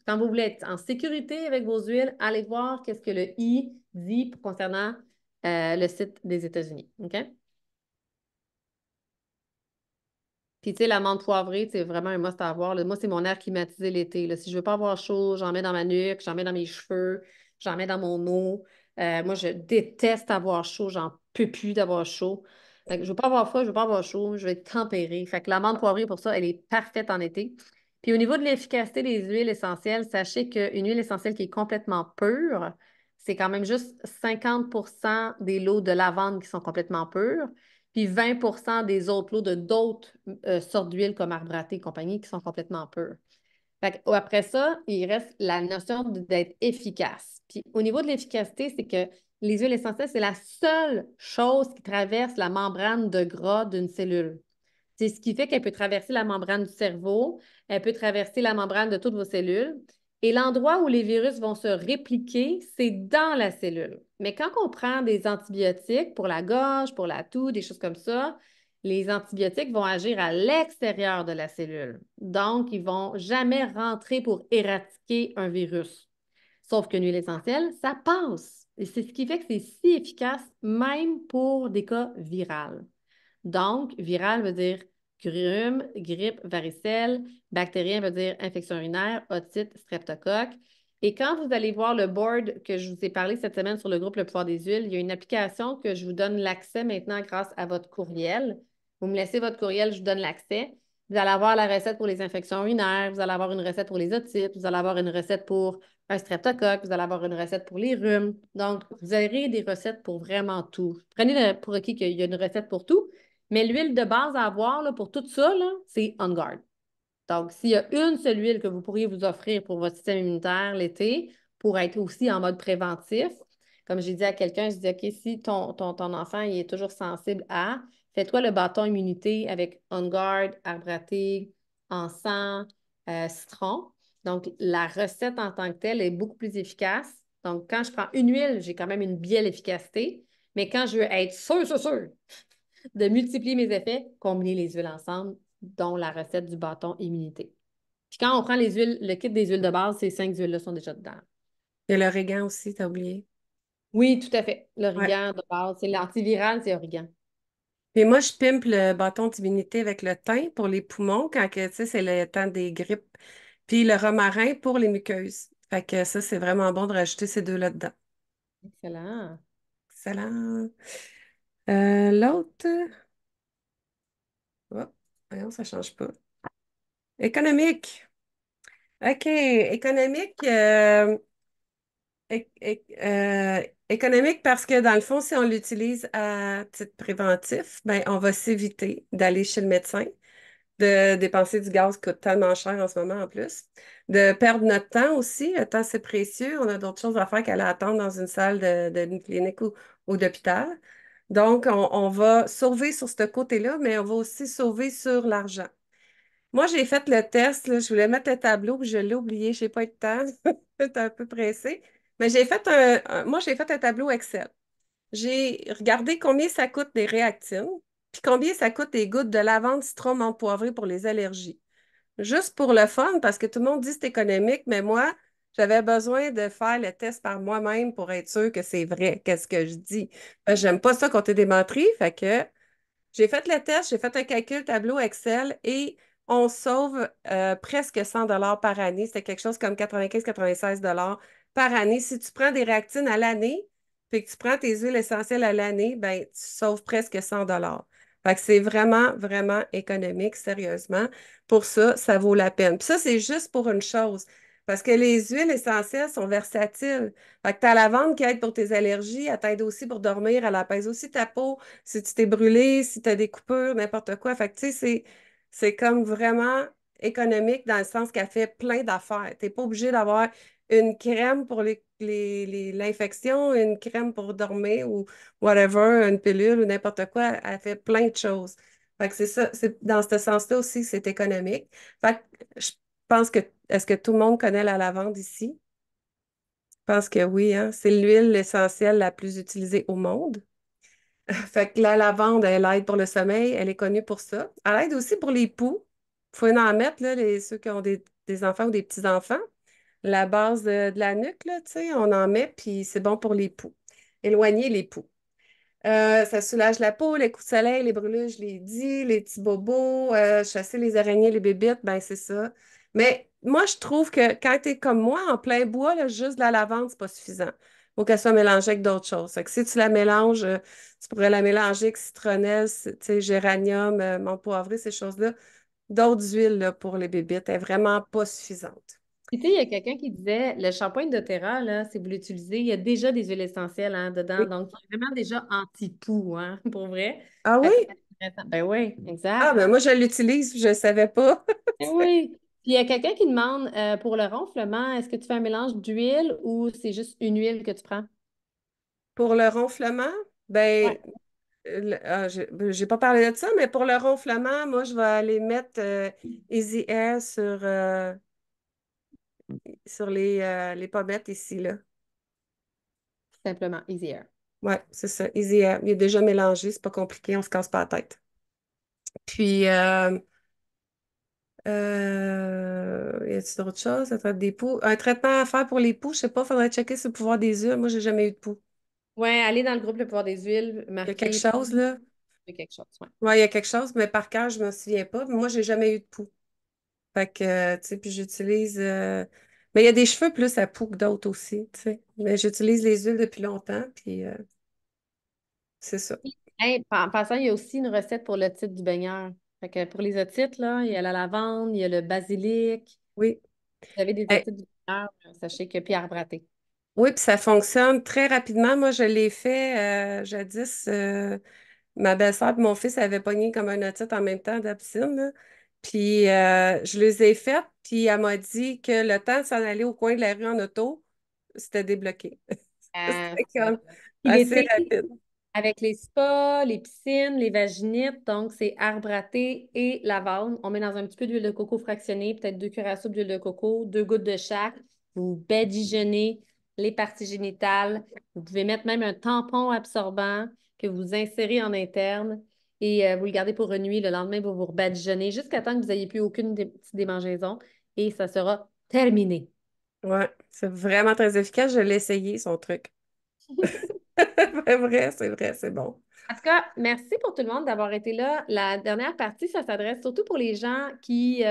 quand vous voulez être en sécurité avec vos huiles, allez voir qu'est-ce que le I dit concernant le site des États-Unis. OK? Puis, tu sais, l'amande poivrée, c'est vraiment un must à avoir, là. Moi, c'est mon air climatisé l'été, là. Si je veux pas avoir chaud, j'en mets dans ma nuque, j'en mets dans mes cheveux, j'en mets dans mon eau. Moi, je déteste avoir chaud. J'en peux plus d'avoir chaud. Fait que je veux pas avoir froid, je veux pas avoir chaud. Je vais être tempérée. Fait que l'amande poivrée, pour ça, elle est parfaite en été. Puis, au niveau de l'efficacité des huiles essentielles, sachez qu'une huile essentielle qui est complètement pure, c'est quand même juste 50% des lots de lavande qui sont complètement purs puis 20% des autres lots de d'autres sortes d'huile comme arbre à thé et compagnie qui sont complètement purs. Fait que, après ça, il reste la notion d'être efficace. Puis au niveau de l'efficacité, c'est que les huiles essentielles, c'est la seule chose qui traverse la membrane de gras d'une cellule. C'est ce qui fait qu'elle peut traverser la membrane du cerveau, elle peut traverser la membrane de toutes vos cellules. Et l'endroit où les virus vont se répliquer, c'est dans la cellule. Mais quand on prend des antibiotiques pour la gorge, pour la toux, des choses comme ça, les antibiotiques vont agir à l'extérieur de la cellule. Donc, ils ne vont jamais rentrer pour éradiquer un virus. Sauf qu'une huile essentielle, ça passe. Et c'est ce qui fait que c'est si efficace, même pour des cas virals. Donc, viral veut dire rhume, grippe, varicelle. Bactérien veut dire infection urinaire, otite, streptocoque. Et quand vous allez voir le board que je vous ai parlé cette semaine sur le groupe Le pouvoir des huiles, il y a une application que je vous donne l'accès maintenant grâce à votre courriel. Vous me laissez votre courriel, je vous donne l'accès. Vous allez avoir la recette pour les infections urinaires, vous allez avoir une recette pour les otites, vous allez avoir une recette pour un streptocoque, vous allez avoir une recette pour les rhumes. Donc, vous aurez des recettes pour vraiment tout. Prenez pour acquis qu'il y a une recette pour tout. Mais l'huile de base à avoir là, pour tout ça, là, c'est On Guard. Donc, s'il y a une seule huile que vous pourriez vous offrir pour votre système immunitaire l'été, pour être aussi en mode préventif, comme j'ai dit à quelqu'un, je dis, OK, si ton enfant il est toujours sensible à, fais-toi le bâton immunité avec On Guard, arbre à thé, encens, citron. Donc, la recette en tant que telle est beaucoup plus efficace. Donc, quand je prends une huile, j'ai quand même une belle efficacité. Mais quand je veux être sûr, de multiplier mes effets, combiner les huiles ensemble, dont la recette du bâton immunité. Puis quand on prend les huiles, le kit des huiles de base, ces 5 huiles-là sont déjà dedans. Il y a l'origan aussi, t'as oublié. Oui, tout à fait. Ouais. L'origan de base, c'est l'antiviral, c'est origan. Puis moi, je pimpe le bâton d'immunité avec le thym pour les poumons quand que, tu sais, c'est le temps des grippes. Puis le romarin pour les muqueuses. Fait que ça, c'est vraiment bon de rajouter ces deux là-dedans. Excellent. Excellent. L'autre, oh, voyons, ça change pas. Économique. OK, économique. Économique parce que dans le fond, si on l'utilise à titre préventif, ben, on va s'éviter d'aller chez le médecin, de dépenser du gaz qui coûte tellement cher en ce moment en plus, de perdre notre temps aussi. Le temps, c'est précieux. On a d'autres choses à faire qu'aller attendre dans une salle d'une clinique ou d'hôpital. Donc, on va sauver sur ce côté-là, mais on va aussi sauver sur l'argent. Moi, j'ai fait le test, là, je voulais mettre le tableau, puis je l'ai oublié, je n'ai pas eu de temps, j'étais un peu pressée. Mais moi, j'ai fait un tableau Excel. J'ai regardé combien ça coûte des réactines, puis combien ça coûte des gouttes de lavande citron menthe poivrée pour les allergies. Juste pour le fun, parce que tout le monde dit que c'est économique, mais moi, j'avais besoin de faire le test par moi-même pour être sûre que c'est vrai, qu'est-ce que je dis. J'aime pas ça compter des menteries, fait que j'ai fait le test, j'ai fait un calcul tableau Excel et on sauve presque 100 dollars par année. C'était quelque chose comme 95-96 dollars par année. Si tu prends des réactines à l'année, puis que tu prends tes huiles essentielles à l'année, ben, tu sauves presque 100 dollars. Fait que c'est vraiment, vraiment économique, sérieusement. Pour ça, ça vaut la peine. Puis ça, c'est juste pour une chose. Parce que les huiles essentielles sont versatiles. Fait que ta lavande qui aide pour tes allergies, elle t'aide aussi pour dormir, elle apaise aussi ta peau si tu t'es brûlé, si tu as des coupures, n'importe quoi. Fait que, tu sais, c'est comme vraiment économique dans le sens qu'elle fait plein d'affaires. Tu n'es pas obligé d'avoir une crème pour l'infection, une crème pour dormir ou whatever, une pilule ou n'importe quoi. Elle fait plein de choses. Fait que c'est ça, c'est dans ce sens-là aussi que c'est économique. Fait que je pense que, est-ce que tout le monde connaît la lavande ici? Je pense que oui, hein? C'est l'huile essentielle la plus utilisée au monde. Fait que la lavande, elle aide pour le sommeil, elle est connue pour ça. Elle aide aussi pour les poux. Il faut en mettre, là, ceux qui ont des enfants ou des petits-enfants. La base de la nuque, là, tu sais, on en met, puis c'est bon pour les poux. Éloigner les poux. Ça soulage la peau, les coups de soleil, les brûlures, je l'ai dit, les petits bobos, chasser les araignées, les bébites, ben c'est ça. Mais moi, je trouve que quand tu es comme moi, en plein bois, là, juste de la lavande, c'est pas suffisant. Il faut qu'elle soit mélangée avec d'autres choses. Fait que si tu la mélanges, tu pourrais la mélanger avec citronnelle, tu sais, géranium, menthe poivrée, ces choses-là. D'autres huiles là, pour les bébites, elle est vraiment pas suffisante. Puis, tu sais, il y a quelqu'un qui disait, le shampoing de Terra, là, si vous l'utilisez, il y a déjà des huiles essentielles hein, dedans, Oui. donc il est vraiment déjà anti-poux, hein, pour vrai. Ah Fait que oui? c'est intéressant. Ben oui, Ah, exact. ben moi, je l'utilise, je ne savais pas. Ben oui. Puis il y a quelqu'un qui demande, pour le ronflement, est-ce que tu fais un mélange d'huile ou c'est juste une huile que tu prends? Pour le ronflement, Ouais. ben, j'ai pas parlé de ça, mais pour le ronflement, moi, je vais aller mettre Easy Air sur les pommettes ici, là. Simplement, easier. Ouais, c'est ça, Easy Air. Il est déjà mélangé, c'est pas compliqué, on se casse pas la tête. Puis, y a-t-il d'autres choses? Ça traite des poux. Un traitement à faire pour les poux, je sais pas, faudrait checker sur le pouvoir des huiles. Moi, j'ai jamais eu de poux. Ouais, allez dans le groupe Le pouvoir des huiles, Il y a quelque marquez chose, là? quelque chose. Ouais. Ouais, il y a quelque chose, mais par cœur, je me souviens pas. Moi, j'ai jamais eu de poux. Fait que, tu sais, puis j'utilise. Mais il y a des cheveux plus à poux que d'autres aussi, tu sais. Mais j'utilise les huiles depuis longtemps, puis c'est ça. Hey, en passant, il y a aussi une recette pour le titre du baigneur. Fait que pour les otites, là, il y a la lavande, il y a le basilic. Oui. Vous avez des Eh, otites du baigneur, sachez que Pierre Braté. oui, puis ça fonctionne très rapidement. Moi, je l'ai fait jadis. Ma belle-sœur et mon fils avaient pogné comme un otite en même temps de la piscine, là. Puis je les ai faites, puis elle m'a dit que le temps de s'en aller au coin de la rue en auto, c'était débloqué. C'était C'est comme ça. Puis assez l'été, rapide. avec les spas, les piscines, les vaginites, donc c'est arbre à thé et lavande. On met dans un petit peu d'huile de coco fractionnée, peut-être 2 cuillères à soupe d'huile de coco, 2 gouttes de chaque. Vous badigeonnez les parties génitales. Vous pouvez mettre même un tampon absorbant que vous insérez en interne et vous le gardez pour une nuit. Le lendemain, vous vous rebadigeonnez jusqu'à temps que vous n'ayez plus aucune petite démangeaison et ça sera terminé. Ouais, c'est vraiment très efficace. Je l'ai essayé, son truc. C'est vrai, c'est bon. En tout cas, merci pour tout le monde d'avoir été là. La dernière partie, ça s'adresse surtout pour les gens qui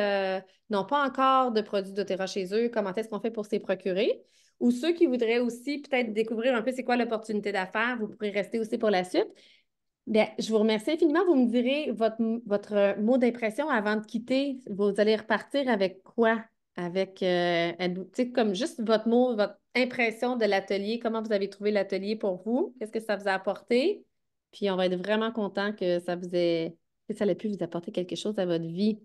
n'ont pas encore de produits doTERRA chez eux. Comment est-ce qu'on fait pour s'y procurer? Ou ceux qui voudraient aussi peut-être découvrir un peu c'est quoi l'opportunité d'affaires. Vous pourrez rester aussi pour la suite. Bien, je vous remercie infiniment. Vous me direz votre mot d'impression avant de quitter. Vous allez repartir avec quoi? Avec, tu sais, comme juste votre mot, votre impression de l'atelier. Comment vous avez trouvé l'atelier pour vous? Qu'est-ce que ça vous a apporté? Puis on va être vraiment content que que ça ait pu vous apporter quelque chose à votre vie.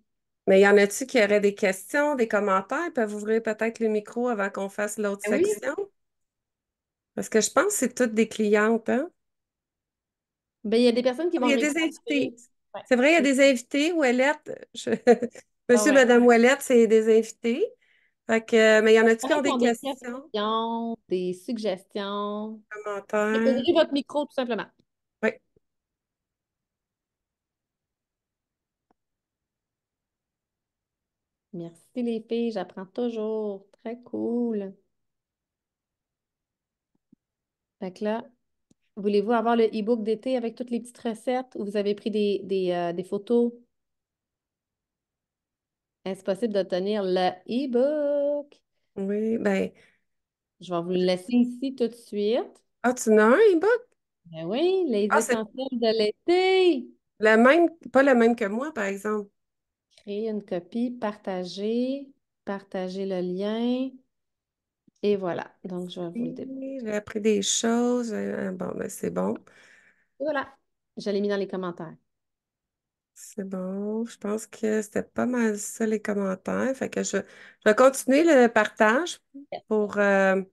Mais y en a-tu qui auraient des questions, des commentaires? Ils peuvent ouvrir peut-être le micro avant qu'on fasse l'autre Ben oui. section? Parce que je pense que c'est toutes des clientes, hein? Ben, il y a des personnes qui Il vont y a répondre. des invités. Ouais. C'est vrai, il y a des invités. Ouellette, Ah Monsieur, ouais. Madame Ouellette, c'est des invités. Fait que, mais il y en a-tu Il y qui en a ont qui des ont des questions, questions, des suggestions. commentaires? Ouvrez votre micro, tout simplement. Oui. Merci les filles, j'apprends toujours. Très cool. Fait que là, voulez-vous avoir le e-book d'été avec toutes les petites recettes ou vous avez pris des photos? Est-ce possible d'obtenir le e-book? Oui, ben, Je vais vous le laisser ici tout de suite. ah, tu en as un e-book? Ben oui, les Ah, c'est essentiels de l'été. le même, pas le même que moi, par exemple. Créer une copie, partager le lien et voilà. Donc, je vais vous le déposer. Oui, j'ai appris des choses. Bon, ben, c'est bon. Et voilà. Je l'ai mis dans les commentaires. C'est bon. Je pense que c'était pas mal ça, les commentaires. Fait que je vais continuer le partage Yes. pour, Excellent.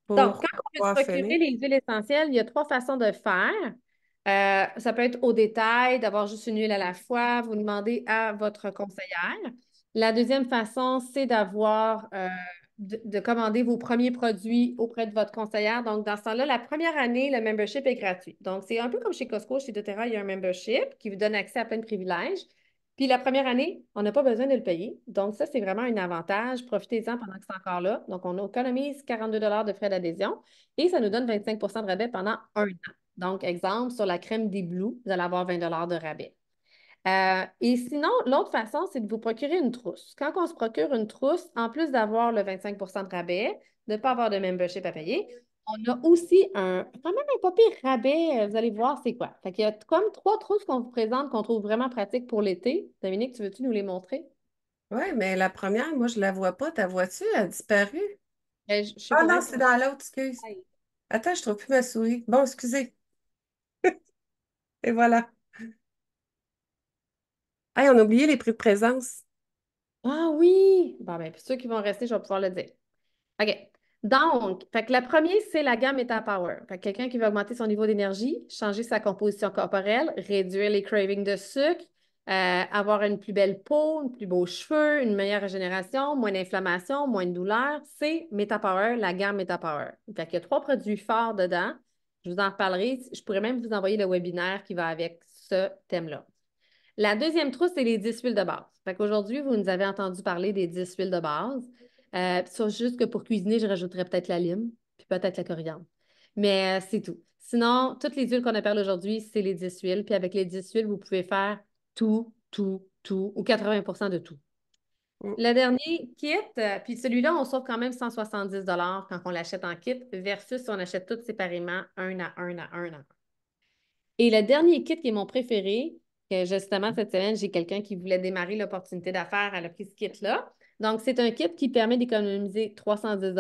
Donc, pour quand on veut se pouvoir procurer finir. les huiles essentielles, il y a trois façons de faire. Ça peut être au détail, d'avoir juste une huile à la fois, vous demandez à votre conseillère. La deuxième façon, c'est de commander vos premiers produits auprès de votre conseillère. Donc, dans ce temps-là, la première année, le membership est gratuit. Donc, c'est un peu comme chez Costco, chez doTERRA, il y a un membership qui vous donne accès à plein de privilèges. Puis la première année, on n'a pas besoin de le payer. Donc, ça, c'est vraiment un avantage. Profitez-en pendant que c'est encore là. Donc, on économise 42 de frais d'adhésion et ça nous donne 25 de rabais pendant un an. Donc, exemple, sur la crème des Blue, vous allez avoir 20 de rabais. Et sinon, l'autre façon, c'est de vous procurer une trousse. Quand on se procure une trousse, en plus d'avoir le 25 de rabais, de ne pas avoir de membership à payer, on a aussi quand même un pas pire rabais. Vous allez voir c'est quoi. Fait qu'il y a comme trois trousses qu'on vous présente qu'on trouve vraiment pratiques pour l'été. Dominique, tu veux-tu nous les montrer? Oui, mais la première, moi, je la vois pas. Ta voiture a disparu. Je sais Ah pas non, bien. c'est dans l'autre, excuse. Attends, je trouve plus ma souris. Bon, excusez. Et voilà. Hey, on a oublié les prix de présence. Ah oui! Bon, ben, puis ceux qui vont rester, je vais pouvoir le dire. OK. Donc, fait que la première, c'est la gamme Meta Power. Fait que quelqu'un qui veut augmenter son niveau d'énergie, changer sa composition corporelle, réduire les cravings de sucre, avoir une plus belle peau, une plus beaux cheveux, une meilleure régénération, moins d'inflammation, moins de douleur, c'est Meta Power, la gamme Meta Power. Fait qu'il y a trois produits forts dedans. Je vous en reparlerai. Je pourrais même vous envoyer le webinaire qui va avec ce thème-là. La deuxième trousse, c'est les 10 huiles de base. Fait qu'aujourd'hui, vous nous avez entendu parler des 10 huiles de base. C'est juste que pour cuisiner, je rajouterais peut-être la lime, puis peut-être la coriandre. Mais c'est tout. Sinon, toutes les huiles qu'on appelle aujourd'hui, c'est les 10 huiles. Puis avec les 10 huiles, vous pouvez faire tout, ou 80 de tout. Mm. Le dernier kit, puis celui-là, on sauve quand même 170 quand on l'achète en kit versus si on achète tout séparément, un à un à un à un. Et le dernier kit qui est mon préféré, que justement cette semaine, j'ai quelqu'un qui voulait démarrer l'opportunité d'affaires, elle a pris ce kit-là. Donc, c'est un kit qui permet d'économiser 310.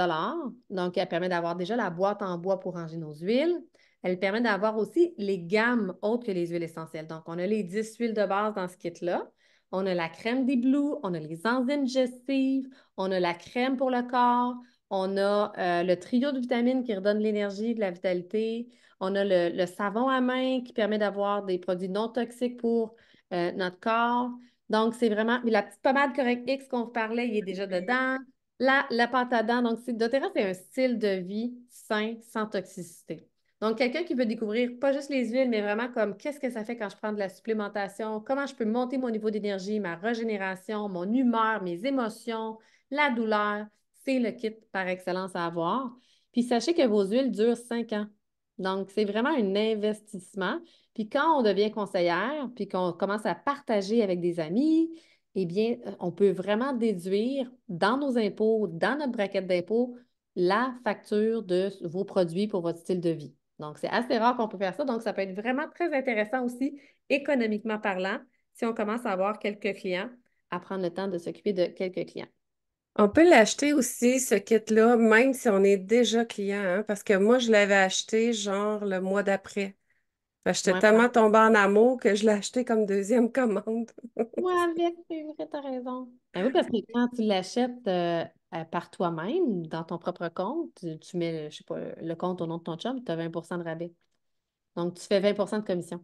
Donc, elle permet d'avoir déjà la boîte en bois pour ranger nos huiles. Elle permet d'avoir aussi les gammes autres que les huiles essentielles. Donc, on a les 10 huiles de base dans ce kit-là. On a la crème des Blue, on a les enzymes digestives, on a la crème pour le corps, on a le trio de vitamines qui redonne l'énergie, de la vitalité. On a le savon à main qui permet d'avoir des produits non toxiques pour notre corps. Donc, c'est vraiment. La petite pommade Correct X qu'on vous parlait, il est déjà dedans. La pâte à dents. Donc, doTERRA, c'est un style de vie sain, sans toxicité. Donc, quelqu'un qui veut découvrir pas juste les huiles, mais vraiment comme qu'est-ce que ça fait quand je prends de la supplémentation, comment je peux monter mon niveau d'énergie, ma régénération, mon humeur, mes émotions, la douleur, c'est le kit par excellence à avoir. Puis sachez que vos huiles durent 5 ans. Donc, c'est vraiment un investissement. Puis quand on devient conseillère, puis qu'on commence à partager avec des amis, eh bien, on peut vraiment déduire dans nos impôts, dans notre braquette d'impôts, la facture de vos produits pour votre style de vie. Donc, c'est assez rare qu'on peut faire ça. Donc, ça peut être vraiment très intéressant aussi, économiquement parlant, si on commence à avoir quelques clients, à prendre le temps de s'occuper de quelques clients. On peut l'acheter aussi, ce kit-là, même si on est déjà client, hein, parce que moi, je l'avais acheté genre le mois d'après. Fait que j'étais Ouais, tellement tombée en amour que je l'ai acheté comme deuxième commande. moi avec, c'est vrai, t'as raison. Ben oui, parce que quand tu l'achètes par toi-même, dans ton propre compte, tu mets, je sais pas, le compte au nom de ton chum, tu as 20 de rabais. Donc, tu fais 20 de commission.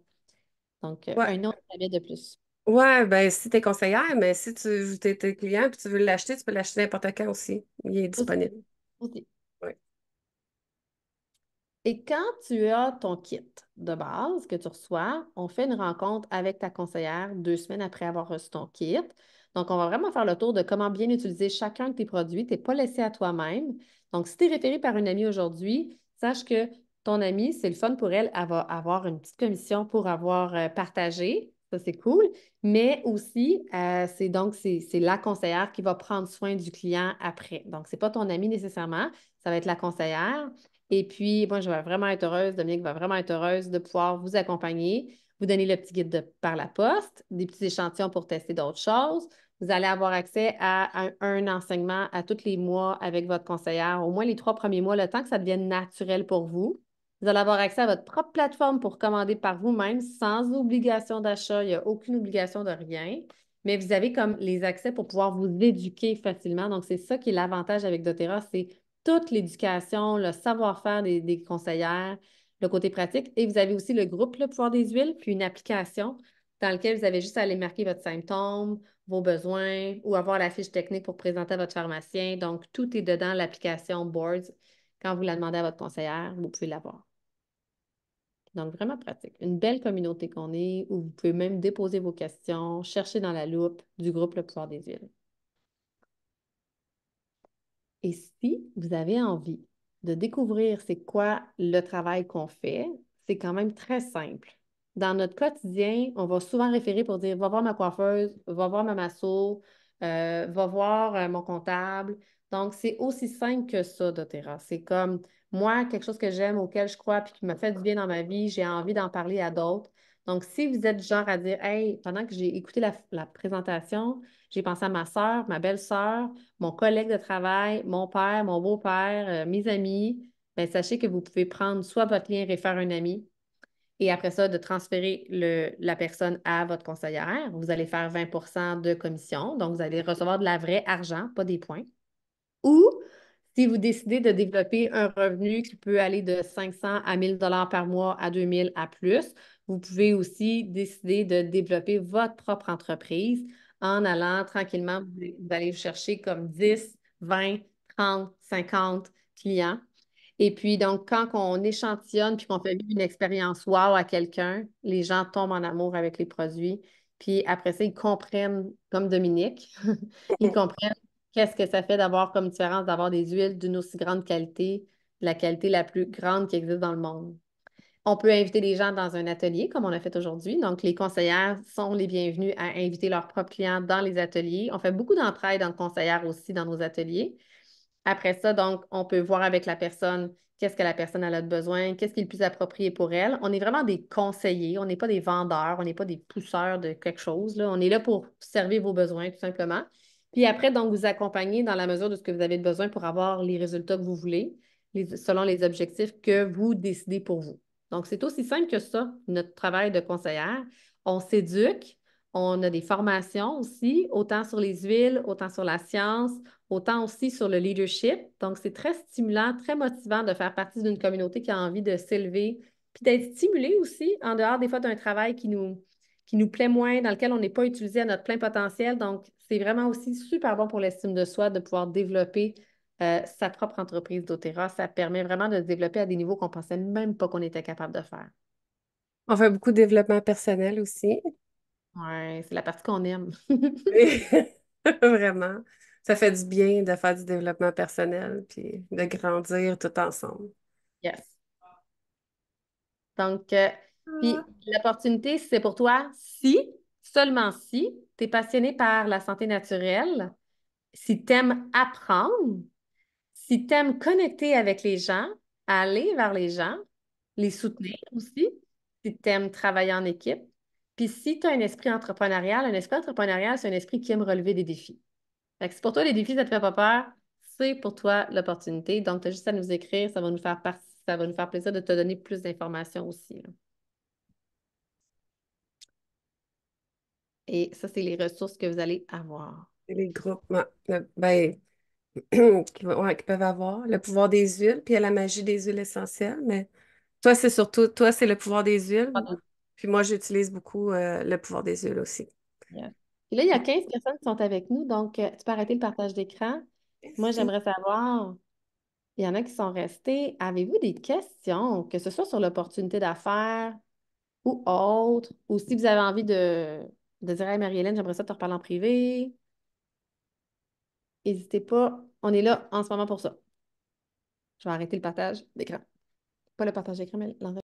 Donc, Ouais. un autre rabais de plus. Ouais, ben si t'es conseillère, mais si tu t'es client et tu veux l'acheter, tu peux l'acheter n'importe quand aussi. Il est Aussi, disponible. aussi. Ouais. Et quand tu as ton kit de base que tu reçois, on fait une rencontre avec ta conseillère 2 semaines après avoir reçu ton kit. Donc, on va vraiment faire le tour de comment bien utiliser chacun de tes produits. Tu n'es pas laissé à toi-même. Donc, si tu es référé par une amie aujourd'hui, sache que ton amie, c'est le fun pour elle. Elle va avoir une petite commission pour avoir partagé. Ça, c'est cool. Mais aussi, c'est la conseillère qui va prendre soin du client après. Donc, ce n'est pas ton ami nécessairement, ça va être la conseillère. Et puis, moi, je vais vraiment être heureuse, Dominique va vraiment être heureuse de pouvoir vous accompagner, vous donner le petit guide par la poste, des petits échantillons pour tester d'autres choses. Vous allez avoir accès à un enseignement à tous les mois avec votre conseillère, au moins les 3 premiers mois, le temps que ça devienne naturel pour vous. Vous allez avoir accès à votre propre plateforme pour commander par vous-même sans obligation d'achat. Il n'y a aucune obligation de rien. Mais vous avez comme les accès pour pouvoir vous éduquer facilement. Donc, c'est ça qui est l'avantage avec doTERRA, c'est toute l'éducation, le savoir-faire des conseillères, le côté pratique. Et vous avez aussi le groupe, le pouvoir des huiles, puis une application dans laquelle vous avez juste à aller marquer votre symptôme, vos besoins ou avoir la fiche technique pour présenter à votre pharmacien. Donc, tout est dedans l'application Boards. Quand vous la demandez à votre conseillère, vous pouvez l'avoir. Donc, vraiment pratique. Une belle communauté qu'on est où vous pouvez même déposer vos questions, chercher dans la loupe du groupe Le pouvoir des huiles. Et si vous avez envie de découvrir c'est quoi le travail qu'on fait, c'est quand même très simple. Dans notre quotidien, on va souvent référer pour dire va voir ma coiffeuse, va voir ma masso, va voir mon comptable. Donc, c'est aussi simple que ça, doTERRA. C'est comme moi, quelque chose que j'aime, auquel je crois, puis qui m'a fait du bien dans ma vie, j'ai envie d'en parler à d'autres. Donc, si vous êtes du genre à dire, hey, pendant que j'ai écouté la présentation, j'ai pensé à ma soeur, ma belle-sœur, mon collègue de travail, mon père, mon beau-père, mes amis, bien, sachez que vous pouvez prendre soit votre lien réfère un ami et après ça, de transférer la personne à votre conseillère. Vous allez faire 20 de commission. Donc, vous allez recevoir de la vraie argent, pas des points. Ou si vous décidez de développer un revenu qui peut aller de 500 à 1000 dollars par mois à 2000 à plus, vous pouvez aussi décider de développer votre propre entreprise en allant tranquillement, vous allez chercher comme 10, 20, 30, 50 clients. Et puis, donc, quand on échantillonne puis qu'on fait vivre une expérience wow à quelqu'un, les gens tombent en amour avec les produits. Puis après ça, ils comprennent, comme Dominique, ils comprennent qu'est-ce que ça fait d'avoir comme différence d'avoir des huiles d'une aussi grande qualité, la qualité la plus grande qui existe dans le monde. On peut inviter les gens dans un atelier, comme on a fait aujourd'hui. Donc, les conseillères sont les bienvenues à inviter leurs propres clients dans les ateliers. On fait beaucoup d'entraide entre conseillères aussi dans nos ateliers. Après ça, donc, on peut voir avec la personne qu'est-ce que la personne a de besoin, qu'est-ce qui est le plus approprié pour elle. On est vraiment des conseillers, on n'est pas des vendeurs, on n'est pas des pousseurs de quelque chose, là. On est là pour servir vos besoins, tout simplement. Puis après, donc, vous accompagner dans la mesure de ce que vous avez besoin pour avoir les résultats que vous voulez, selon les objectifs que vous décidez pour vous. Donc, c'est aussi simple que ça, notre travail de conseillère. On s'éduque, on a des formations aussi, autant sur les huiles, autant sur la science, autant aussi sur le leadership. Donc, c'est très stimulant, très motivant de faire partie d'une communauté qui a envie de s'élever, puis d'être stimulé aussi en dehors des fois d'un travail qui nous plaît moins, dans lequel on n'est pas utilisé à notre plein potentiel. Donc, c'est vraiment aussi super bon pour l'estime de soi de pouvoir développer sa propre entreprise doTERRA. Ça permet vraiment de se développer à des niveaux qu'on ne pensait même pas qu'on était capable de faire. On fait beaucoup de développement personnel aussi. Ouais, c'est la partie qu'on aime. Oui, vraiment. ça fait du bien de faire du développement personnel, puis de grandir tout ensemble. Yes. Donc, puis l'opportunité, c'est pour toi si, seulement si, tu es passionné par la santé naturelle, si tu aimes apprendre, si tu aimes connecter avec les gens, aller vers les gens, les soutenir aussi, si tu aimes travailler en équipe, puis si tu as un esprit entrepreneurial, c'est un esprit qui aime relever des défis. Fait que si pour toi, les défis, ça te fait pas peur, c'est pour toi l'opportunité. Donc, tu as juste à nous écrire, ça va nous faire plaisir de te donner plus d'informations aussi, là. Et ça, c'est les ressources que vous allez avoir. Et les groupes, ouais, ben, ouais, qui peuvent avoir le pouvoir des huiles, puis il y a la magie des huiles essentielles, mais toi, c'est surtout, toi, c'est le pouvoir des huiles, puis moi, j'utilise beaucoup le pouvoir des huiles aussi. Yeah. Puis là, il y a 15 personnes qui sont avec nous, donc tu peux arrêter le partage d'écran. Moi, Merci. j'aimerais savoir, il y en a qui sont restés. Avez-vous des questions, que ce soit sur l'opportunité d'affaires ou autre, ou si vous avez envie de dire, hey, Marie-Hélène, j'aimerais ça te reparler en privé, n'hésitez pas. On est là en ce moment pour ça. Je vais arrêter le partage d'écran. Pas le partage d'écran, mais l'enregistrement.